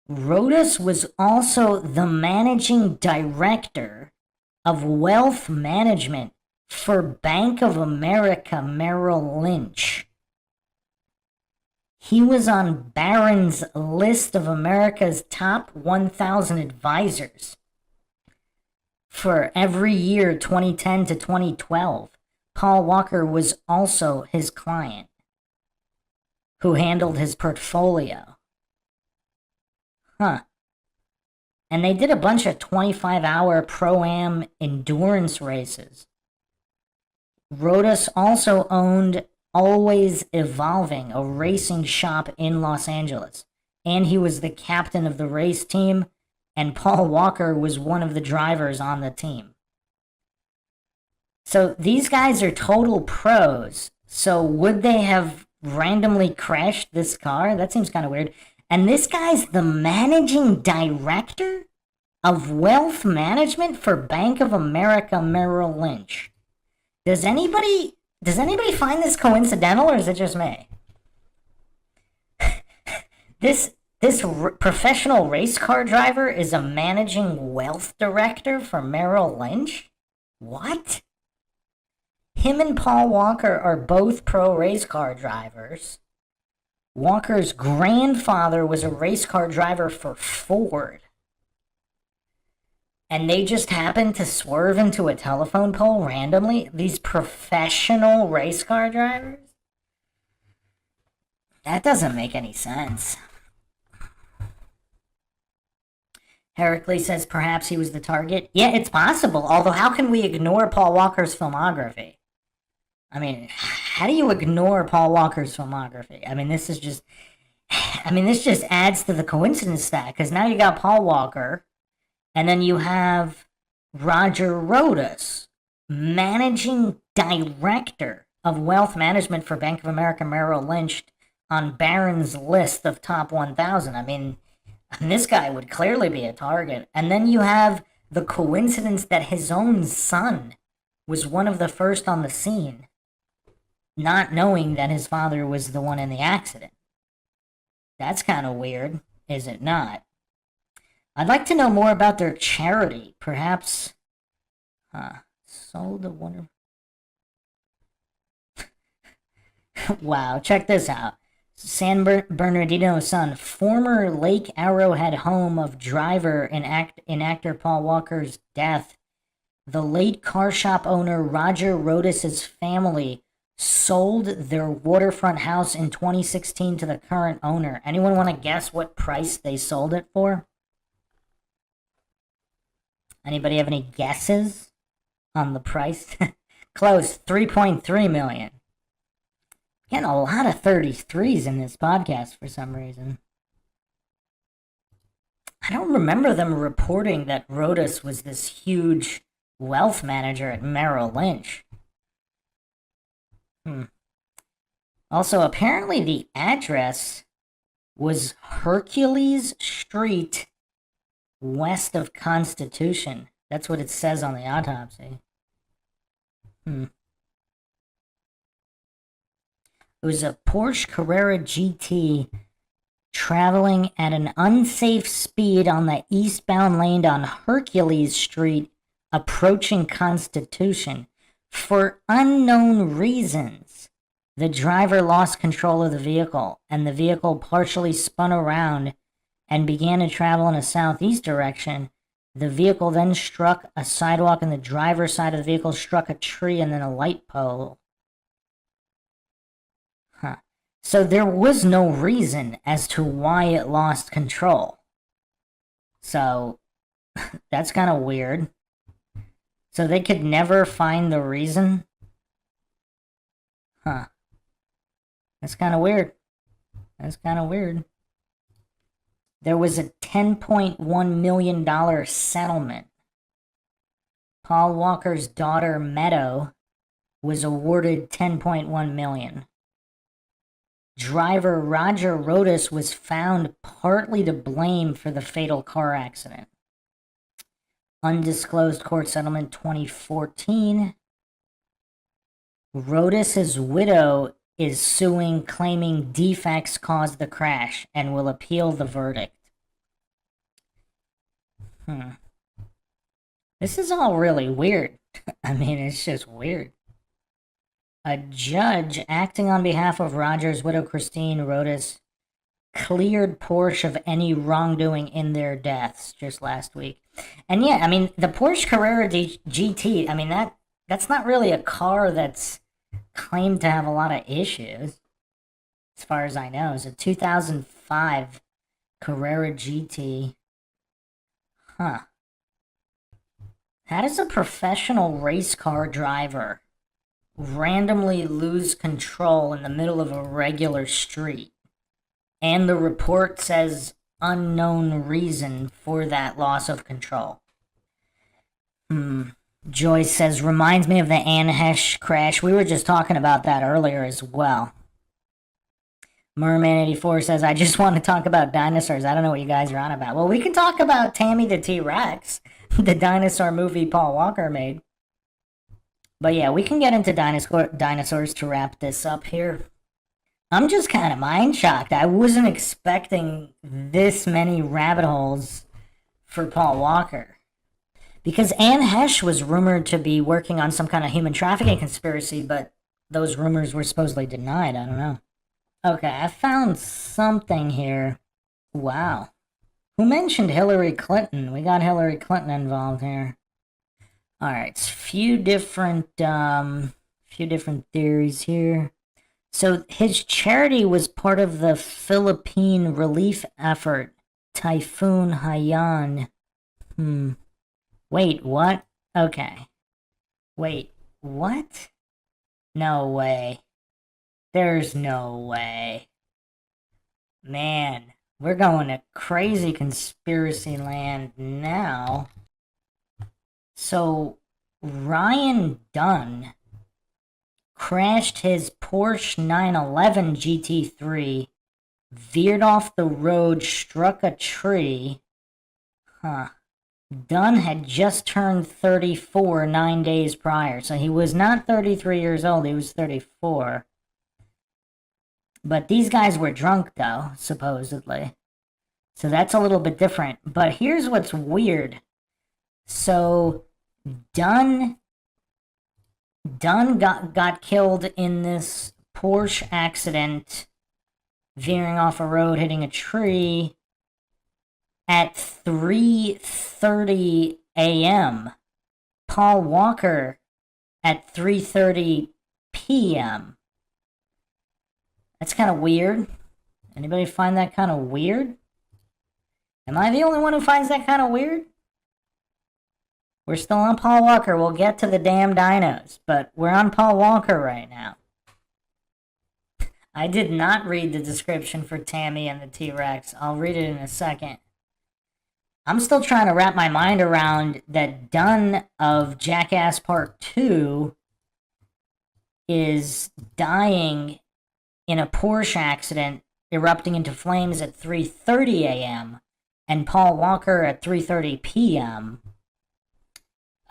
Rodas was also the managing director of wealth management for Bank of America Merrill Lynch. He was on Barron's list of America's top 1,000 advisors for every year 2010 to 2012. Paul Walker was also his client who handled his portfolio. And they did a bunch of 25-hour Pro-Am endurance races. Rodas also owned Always Evolving, a racing shop in Los Angeles. And he was the captain of the race team, and Paul Walker was one of the drivers on the team. So these guys are total pros. So would they have randomly crashed this car? That seems kind of weird. And this guy's the managing director of wealth management for Bank of America Merrill Lynch. Does anybody find this coincidental, or is it just me? This professional race car driver is a managing wealth director for Merrill Lynch? What? Him and Paul Walker are both pro race car drivers. Walker's grandfather was a race car driver for Ford. and they just happened to swerve into a telephone pole randomly? These professional race car drivers? That doesn't make any sense. Heracles says perhaps he was the target. Yeah, it's possible, although how can we ignore Paul Walker's filmography? I mean, how do you ignore Paul Walker's filmography? I mean, this just adds to the coincidence stack, because now you got Paul Walker, and then you have Roger Rodas, managing director of wealth management for Bank of America Merrill Lynch, on Barron's list of top 1,000. I mean, this guy would clearly be a target. And then you have the coincidence that his own son was one of the first on the scene, not knowing that his father was the one in the accident. That's kind of weird, is it not? I'd like to know more about their charity. Perhaps, sold the wonder. Wow, check this out. San Bernardino's son, former Lake Arrowhead home of driver and actor Paul Walker's death. The late car shop owner Roger Rodas' family sold their waterfront house in 2016 to the current owner. Anyone want to guess what price they sold it for? Anybody have any guesses on the price? Close, $3.3 million. Getting a lot of 33s in this podcast for some reason. I don't remember them reporting that Rodas was this huge wealth manager at Merrill Lynch. Also, apparently the address was Hercules Street, west of Constitution. That's what it says on the autopsy. It was a Porsche Carrera GT traveling at an unsafe speed on the eastbound lane on Hercules Street, approaching Constitution. For unknown reasons, the driver lost control of the vehicle, and the vehicle partially spun around and began to travel in a southeast direction. The vehicle then struck a sidewalk, and the driver's side of the vehicle struck a tree and then a light pole. So there was no reason as to why it lost control. So that's kind of weird. So they could never find the reason? That's kind of weird. There was a $10.1 million settlement. Paul Walker's daughter, Meadow, was awarded $10.1 million. Driver Roger Rodas was found partly to blame for the fatal car accident. Undisclosed court settlement 2014. Rodas' widow is suing, claiming defects caused the crash, and will appeal the verdict. This is all really weird. I mean, it's just weird. A judge acting on behalf of Roger's widow, Christine Rodas, cleared Porsche of any wrongdoing in their deaths just last week. And yeah, I mean, the Porsche Carrera GT, I mean, that's not really a car that's claimed to have a lot of issues, as far as I know. It's a 2005 Carrera GT. How does a professional race car driver randomly lose control in the middle of a regular street? And the report says unknown reason for that loss of control. Joyce says, reminds me of the Anne Heche crash. We were just talking about that earlier as well. Merman84 says, I just want to talk about dinosaurs. I don't know what you guys are on about. Well, we can talk about Tammy the T-Rex, the dinosaur movie Paul Walker made. But yeah, we can get into dinosaurs to wrap this up here. I'm just kind of mind-shocked. I wasn't expecting this many rabbit holes for Paul Walker. Because Anne Heche was rumored to be working on some kind of human trafficking conspiracy, but those rumors were supposedly denied. I don't know. Okay, I found something here. Wow. Who mentioned Hillary Clinton? We got Hillary Clinton involved here. Alright, few different theories here. So his charity was part of the Philippine relief effort, Typhoon Haiyan. Wait, what? Okay. Wait, what? No way. There's no way. Man, we're going to crazy conspiracy land now. So, Ryan Dunn crashed his Porsche 911 GT3, veered off the road, struck a tree. Dunn had just turned 34 9 days prior, so he was not 33 years old, he was 34. But these guys were drunk, though, supposedly. So that's a little bit different. But here's what's weird. So, Dunn got killed in this Porsche accident, veering off a road, hitting a tree at 3:30 a.m. Paul Walker at 3:30 p.m. That's kind of weird. Anybody find that kind of weird? Am I the only one who finds that kind of weird? We're still on Paul Walker. We'll get to the damn dinos, but we're on Paul Walker right now. I did not read the description for Tammy and the T-Rex. I'll read it in a second. I'm still trying to wrap my mind around that Dunn of Jackass Part 2 is dying in a Porsche accident, erupting into flames at 3:30 a.m., and Paul Walker at 3:30 p.m.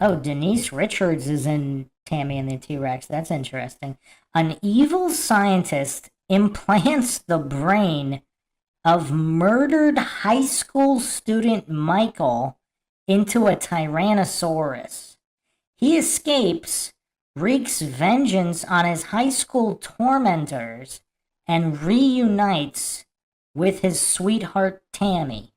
Oh, Denise Richards is in Tammy and the T-Rex. That's interesting. An evil scientist implants the brain of murdered high school student Michael into a Tyrannosaurus. He escapes, wreaks vengeance on his high school tormentors, and reunites with his sweetheart Tammy.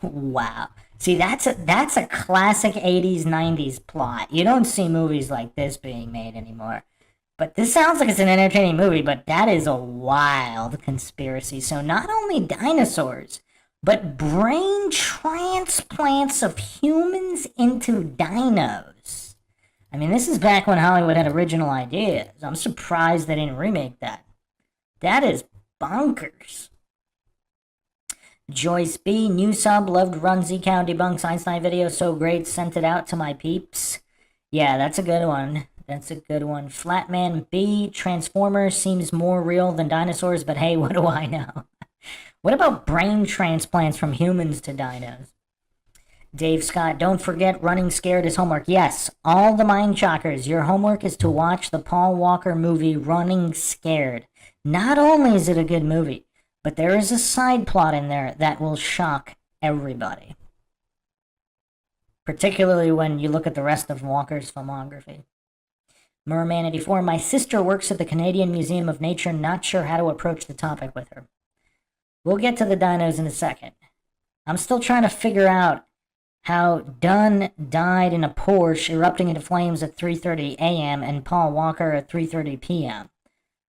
Wow. See, that's a classic 80s, 90s plot. You don't see movies like this being made anymore. But this sounds like it's an entertaining movie, but that is a wild conspiracy. So not only dinosaurs, but brain transplants of humans into dinos. I mean, this is back when Hollywood had original ideas. I'm surprised they didn't remake that. That is bonkers. Joyce B, new sub, loved Run Z Cow debunks Einstein video, so great, sent it out to my peeps. Yeah, that's a good one. That's a good one. Flatman B, Transformers seems more real than dinosaurs, but hey, what do I know? What about brain transplants from humans to dinos? Dave Scott, don't forget Running Scared is homework. Yes, all the Mindshockers, your homework is to watch the Paul Walker movie Running Scared. Not only is it a good movie, but there is a side plot in there that will shock everybody. Particularly when you look at the rest of Walker's filmography. Merman84, my sister works at the Canadian Museum of Nature, not sure how to approach the topic with her. We'll get to the dinos in a second. I'm still trying to figure out how Dunn died in a Porsche erupting into flames at 3:30 a.m. and Paul Walker at 3:30 p.m.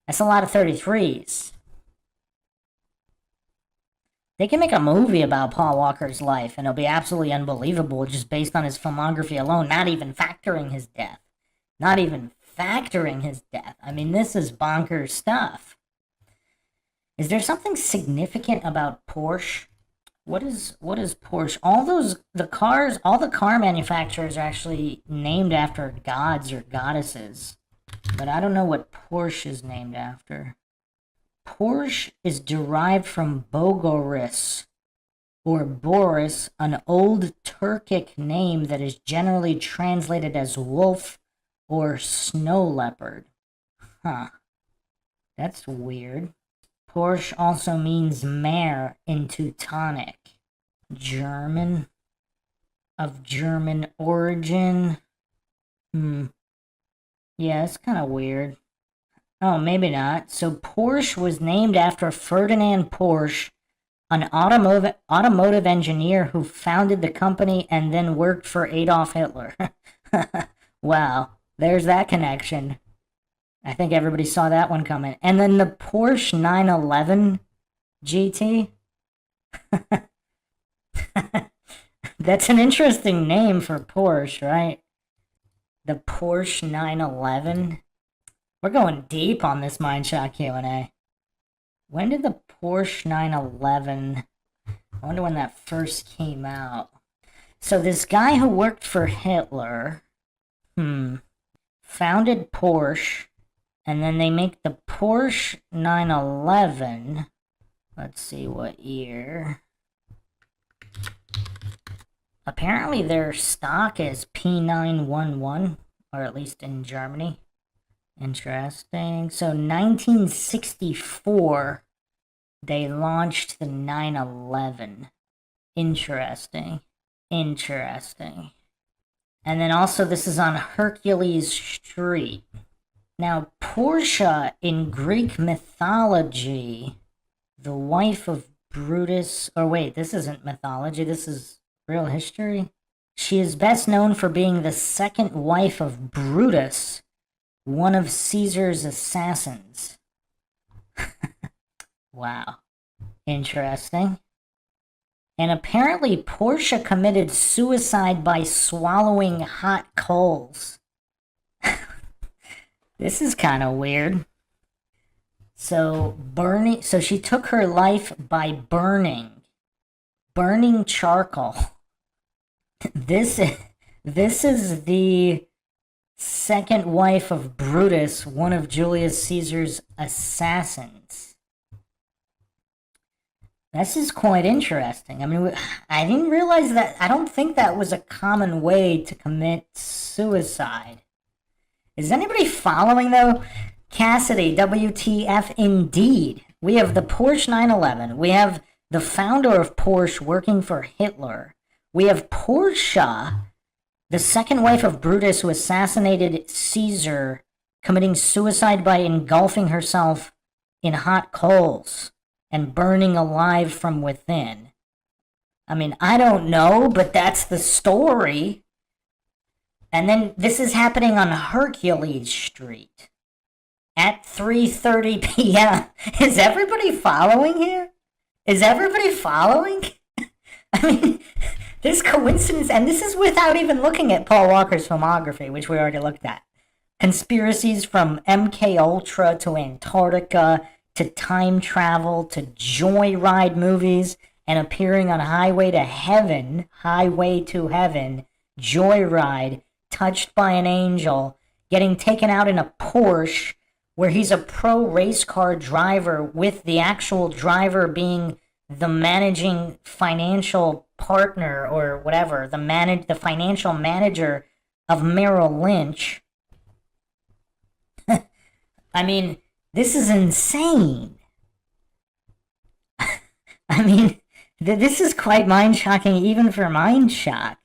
That's a lot of 33s. They can make a movie about Paul Walker's life, and it'll be absolutely unbelievable just based on his filmography alone, not even factoring his death. Not even factoring his death. I mean, this is bonkers stuff. Is there something significant about Porsche? What is Porsche? All the car manufacturers are actually named after gods or goddesses. But I don't know what Porsche is named after. Porsche is derived from Bogoris, or Boris, an old Turkic name that is generally translated as wolf or snow leopard. Huh. That's weird. Porsche also means mare in Teutonic. German. Of German origin. Yeah, it's kind of weird. Oh, maybe not. So Porsche was named after Ferdinand Porsche, an automotive engineer who founded the company and then worked for Adolf Hitler. Wow, there's that connection. I think everybody saw that one coming. And then the Porsche 911 GT. That's an interesting name for Porsche, right? The Porsche 911. We're going deep on this Mindshock Q&A. When did the Porsche 911... I wonder when that first came out. So this guy who worked for Hitler... founded Porsche... And then they make the Porsche 911. Let's see what year. Apparently their stock is P911, or at least in Germany. Interesting. So 1964, they launched the 911. Interesting. Interesting. And then also this is on Hercules Street. Now, Portia, in Greek mythology, the wife of Brutus... Or wait, this isn't mythology, this is real history? She is best known for being the second wife of Brutus, one of Caesar's assassins. Wow. Interesting. And apparently Portia committed suicide by swallowing hot coals. This is kind of weird. So she took her life by burning charcoal. This is the second wife of Brutus, one of Julius Caesar's assassins. This is quite interesting. I mean, I didn't realize that. I don't think that was a common way to commit suicide. Is anybody following, though? Cassidy, WTF indeed. We have the Porsche 911. We have the founder of Porsche working for Hitler. We have Portia, the second wife of Brutus who assassinated Caesar, committing suicide by engulfing herself in hot coals and burning alive from within. I mean, I don't know, but that's the story. And then this is happening on Hercules Street at 3:30 p.m. Is everybody following here? Is everybody following? I mean, this coincidence, and this is without even looking at Paul Walker's filmography, which we already looked at. Conspiracies from MK Ultra to Antarctica to time travel to joyride movies and appearing on Highway to Heaven, Joyride, Touched by an Angel, getting taken out in a Porsche where he's a pro race car driver with the actual driver being the managing financial partner or whatever, the financial manager of Merrill Lynch. I mean, this is insane. I mean, this is quite mind-shocking even for Mindshock.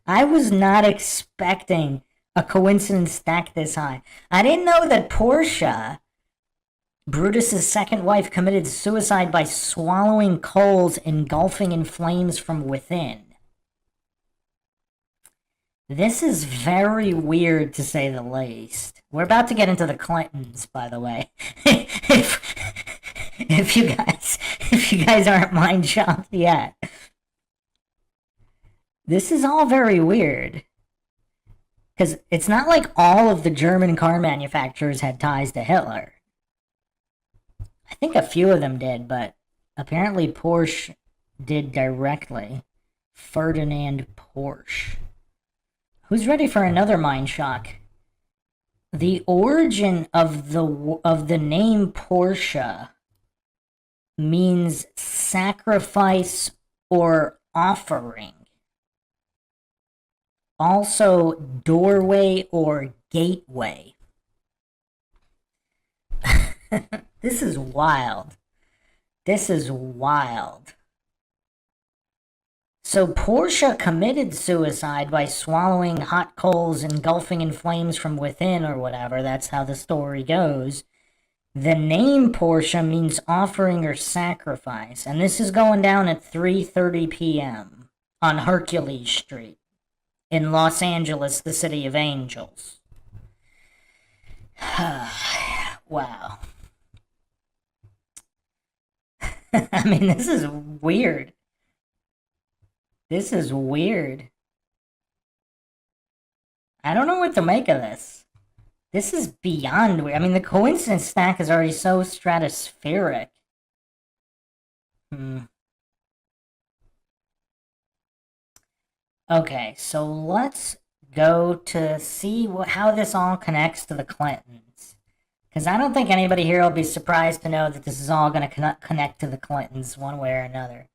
I was not expecting a coincidence stacked this high. I didn't know that Portia, Brutus's second wife, committed suicide by swallowing coals engulfing in flames from within. This is very weird, to say the least. We're about to get into the Clintons, by the way. if you guys aren't mind-shocked yet. This is all very weird. Because it's not like all of the German car manufacturers had ties to Hitler. I think a few of them did, but apparently Porsche did directly. Ferdinand Porsche. Who's ready for another Mindshock? The origin of the name Portia means sacrifice or offering. Also, doorway or gateway. This is wild. This is wild. So Portia committed suicide by swallowing hot coals engulfing in flames from within or whatever. That's how the story goes. The name Portia means offering or sacrifice, and this is going down at 3:30 p.m. on Hercules Street in Los Angeles, the city of angels. Wow. I mean, this is weird. This is weird. I don't know what to make of this. This is beyond weird. I mean, the coincidence stack is already so stratospheric. Okay, so let's go to see how this all connects to the Clintons. Because I don't think anybody here will be surprised to know that this is all going to connect to the Clintons one way or another.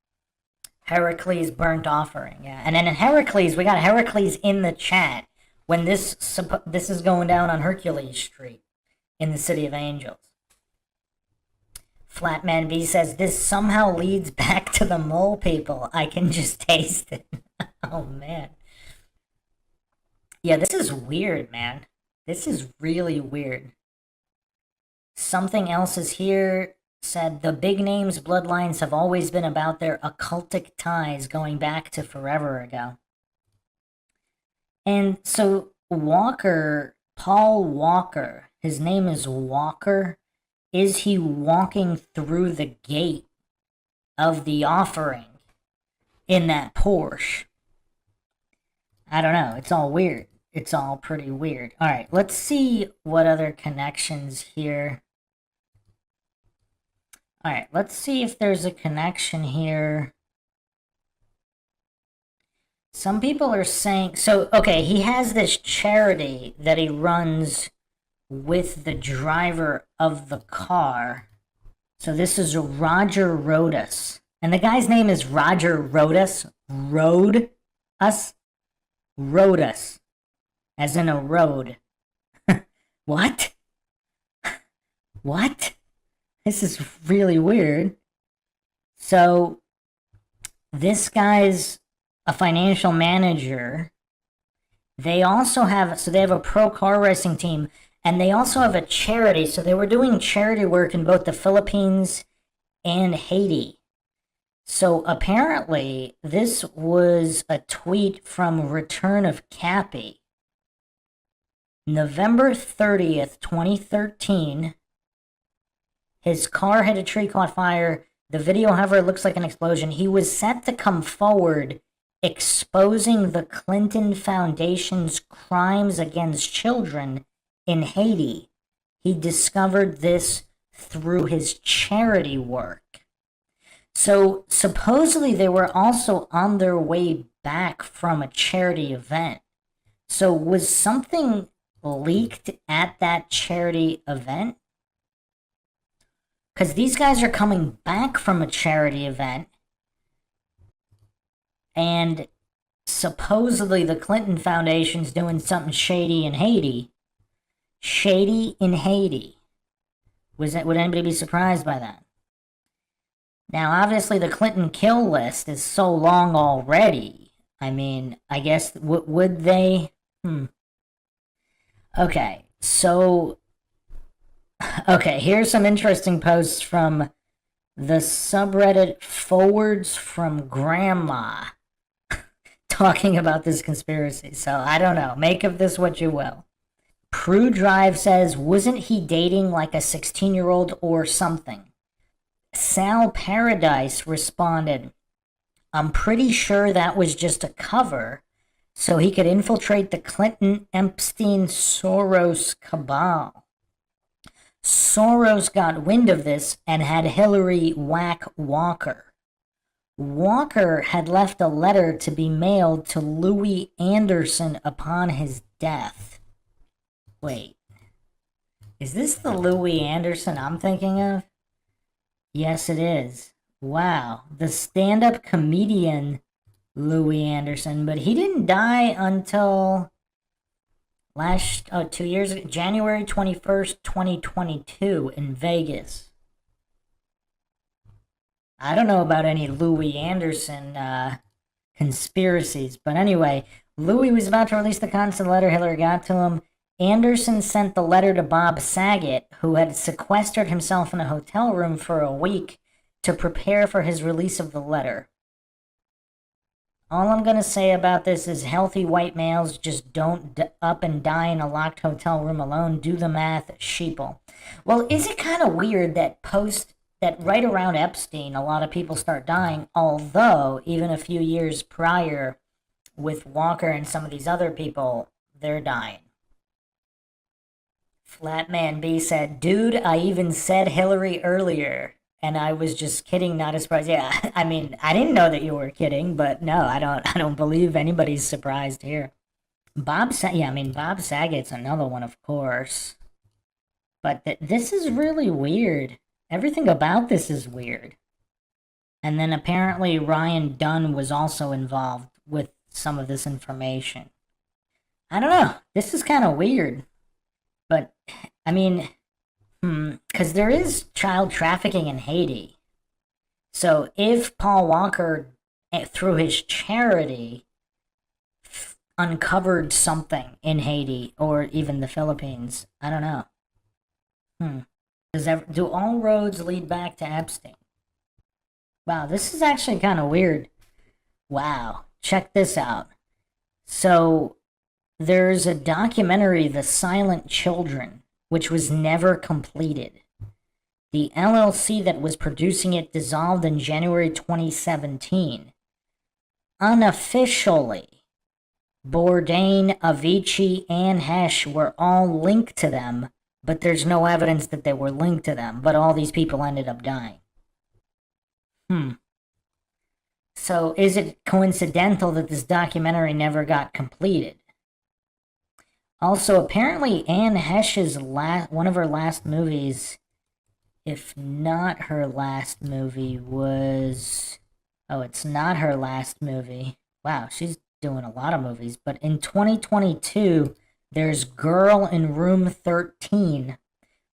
Heracles' burnt offering, yeah. And then in Heracles, we got Heracles in the chat when this is going down on Hercules Street in the City of Angels. Flatman B says, this somehow leads back to the mole people. I can just taste it. Oh, man. Yeah, this is weird, man. This is really weird. Something else is here. Said, the big names bloodlines have always been about their occultic ties going back to forever ago. And so Walker, Paul Walker, his name is Walker. Is he walking through the gate of the offering in that Porsche? I don't know. It's all weird. It's all pretty weird. All right, let's see what other connections here. All right, let's see if there's a connection here. Some people are saying, so, okay, he has this charity that he runs with the driver of the car. So this is Roger Rodas. And the guy's name is Roger Rodas. Rodas. As in a road. What? What? This is really weird. So, this guy's a financial manager. They also have, so they have a pro car racing team, and they also have a charity. So they were doing charity work in both the Philippines and Haiti. So apparently, this was a tweet from Return of Cappy. November 30th, 2013. His car had a tree caught fire. The video, however, looks like an explosion. He was set to come forward exposing the Clinton Foundation's crimes against children in Haiti. He discovered this through his charity work. So supposedly they were also on their way back from a charity event. So was something leaked at that charity event? Because these guys are coming back from a charity event, and supposedly the Clinton Foundation's doing something shady in Haiti. Shady in Haiti. Would anybody be surprised by that? Now, obviously, the Clinton kill list is so long already. I mean, I guess, would they? Okay, so... Okay, here's some interesting posts from the subreddit Forwards from Grandma talking about this conspiracy. So, I don't know. Make of this what you will. Prue Drive says, wasn't he dating like a 16-year-old or something? Sal Paradise responded, I'm pretty sure that was just a cover so he could infiltrate the Clinton, Epstein, Soros cabal. Soros got wind of this and had Hillary whack Walker. Walker had left a letter to be mailed to Louis Anderson upon his death. Wait, is this the Louis Anderson I'm thinking of? Yes, it is. Wow, the stand-up comedian Louis Anderson, but he didn't die until 2 years ago, January 21st, 2022 in Vegas. I don't know about any Louis Anderson conspiracies, but anyway, Louis was about to release the constant letter Hillary got to him, Anderson sent the letter to Bob Saget, who had sequestered himself in a hotel room for a week to prepare for his release of the letter. All I'm going to say about this is healthy white males just don't up and die in a locked hotel room alone. Do the math, sheeple. Well, is it kind of weird that right around Epstein, a lot of people start dying, although even a few years prior with Walker and some of these other people, they're dying. Flatman B said, dude, I even said Hillary earlier. And I was just kidding, not as surprised. Yeah, I mean, I didn't know that you were kidding, but no, I don't believe anybody's surprised here. Bob Saget's another one, of course. But this is really weird. Everything about this is weird. And then apparently Ryan Dunn was also involved with some of this information. I don't know. This is kind of weird. But, I mean, because there is child trafficking in Haiti. So if Paul Walker, through his charity, uncovered something in Haiti or even the Philippines, I don't know. Do all roads lead back to Epstein? Wow, this is actually kind of weird. Wow, check this out. So there's a documentary, The Silent Children, which was never completed. The LLC that was producing it dissolved in January 2017. Unofficially, Bourdain, Avicii, and Heche were all linked to them, but there's no evidence that they were linked to them, but all these people ended up dying. So is it coincidental that this documentary never got completed? Also, apparently Anne Heche's one of her last movies, if not her last movie, was... Oh, it's not her last movie. Wow, she's doing a lot of movies. But in 2022, there's Girl in Room 13.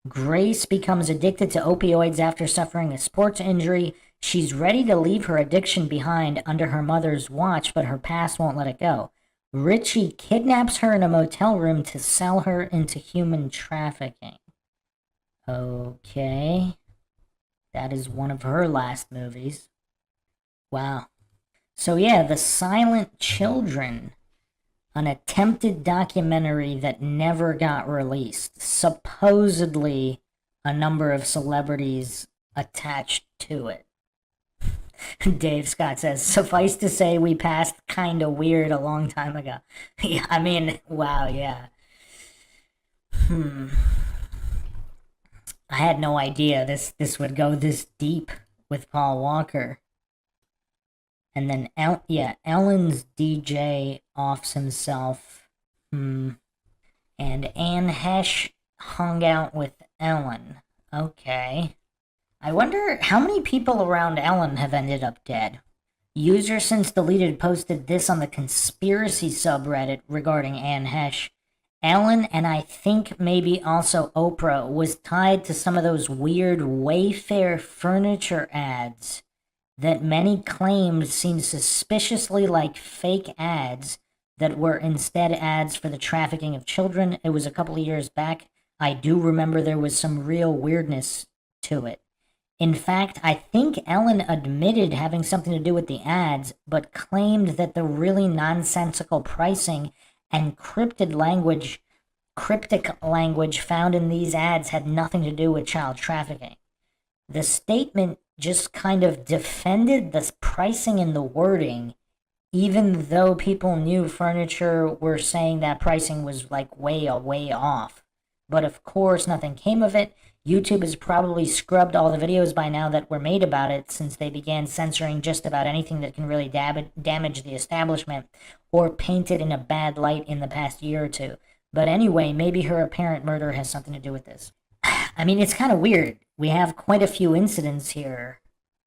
Grace becomes addicted to opioids after suffering a sports injury. She's ready to leave her addiction behind under her mother's watch, but her past won't let it go. Richie kidnaps her in a motel room to sell her into human trafficking. Okay. That is one of her last movies. Wow. So yeah, The Silent Children, an attempted documentary that never got released. Supposedly a number of celebrities attached to it. Dave Scott says, suffice to say we passed kinda weird a long time ago. Yeah, I mean, wow, yeah. I had no idea this would go this deep with Paul Walker. And then, Ellen's DJ offs himself. And Anne Heche hung out with Ellen. Okay. I wonder how many people around Ellen have ended up dead. User Since Deleted posted this on the conspiracy subreddit regarding Anne Heche. Ellen, and I think maybe also Oprah, was tied to some of those weird Wayfair furniture ads that many claimed seemed suspiciously like fake ads that were instead ads for the trafficking of children. It was a couple of years back. I do remember there was some real weirdness to it. In fact, I think Ellen admitted having something to do with the ads, but claimed that the really nonsensical pricing and cryptic language found in these ads had nothing to do with child trafficking. The statement just kind of defended the pricing and the wording, even though people knew furniture were saying that pricing was like way off. But of course, nothing came of it. YouTube has probably scrubbed all the videos by now that were made about it, since they began censoring just about anything that can really damage the establishment or paint it in a bad light in the past year or two. But anyway, maybe her apparent murder has something to do with this. I mean, it's kind of weird. We have quite a few incidents here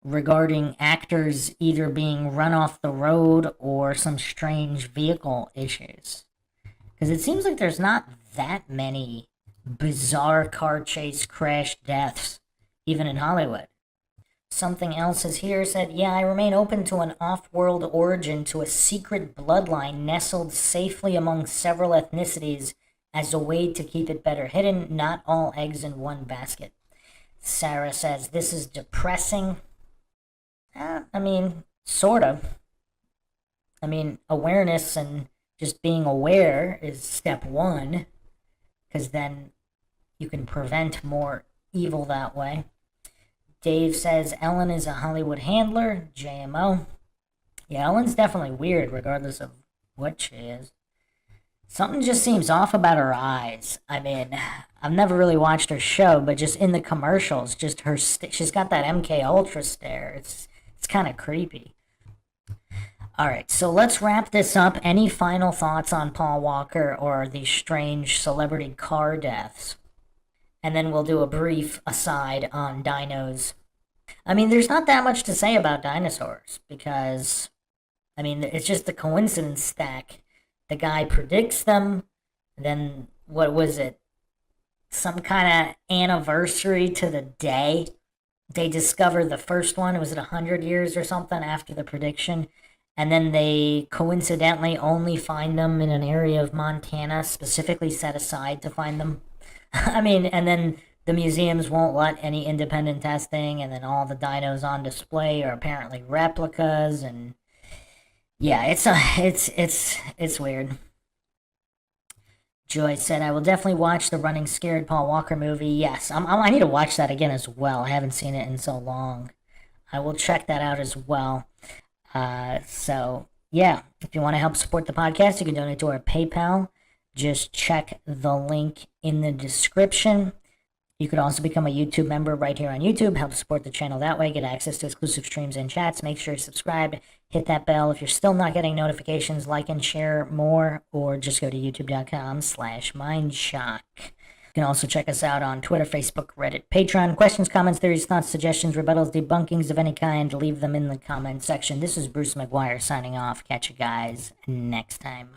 regarding actors either being run off the road or some strange vehicle issues. Because it seems like there's not that many bizarre car chase crash deaths, even in Hollywood. Something else is here said, yeah, I remain open to an off-world origin to a secret bloodline nestled safely among several ethnicities as a way to keep it better hidden, not all eggs in one basket. Sarah says, this is depressing. I mean, sort of. I mean, awareness and just being aware is step one, because then you can prevent more evil that way. Dave says, Ellen is a Hollywood handler, JMO. Yeah, Ellen's definitely weird, regardless of what she is. Something just seems off about her eyes. I mean, I've never really watched her show, but just in the commercials, just her, she's got that MK Ultra stare. It's kind of creepy. All right, so let's wrap this up. Any final thoughts on Paul Walker or these strange celebrity car deaths? And then we'll do a brief aside on dinos. I mean, there's not that much to say about dinosaurs because, I mean, it's just a coincidence stack. The guy predicts them, then, what was it? Some kind of anniversary to the day. They discover the first one, was it 100 years or something after the prediction? And then they coincidentally only find them in an area of Montana specifically set aside to find them. I mean, and then the museums won't let any independent testing, and then all the dinos on display are apparently replicas, and yeah, it's weird. Joy said, I will definitely watch the Running Scared Paul Walker movie. Yes, I need to watch that again as well. I haven't seen it in so long. I will check that out as well. So, yeah, if you want to help support the podcast, you can donate to our PayPal. Just check the link in the description. You could also become a YouTube member right here on YouTube. Help support the channel that way. Get access to exclusive streams and chats. Make sure you're subscribed. Hit that bell. If you're still not getting notifications, like and share more. Or just go to youtube.com/Mindshock. You can also check us out on Twitter, Facebook, Reddit, Patreon. Questions, comments, theories, thoughts, suggestions, rebuttals, debunkings of any kind. Leave them in the comment section. This is Bruce McGuire signing off. Catch you guys next time.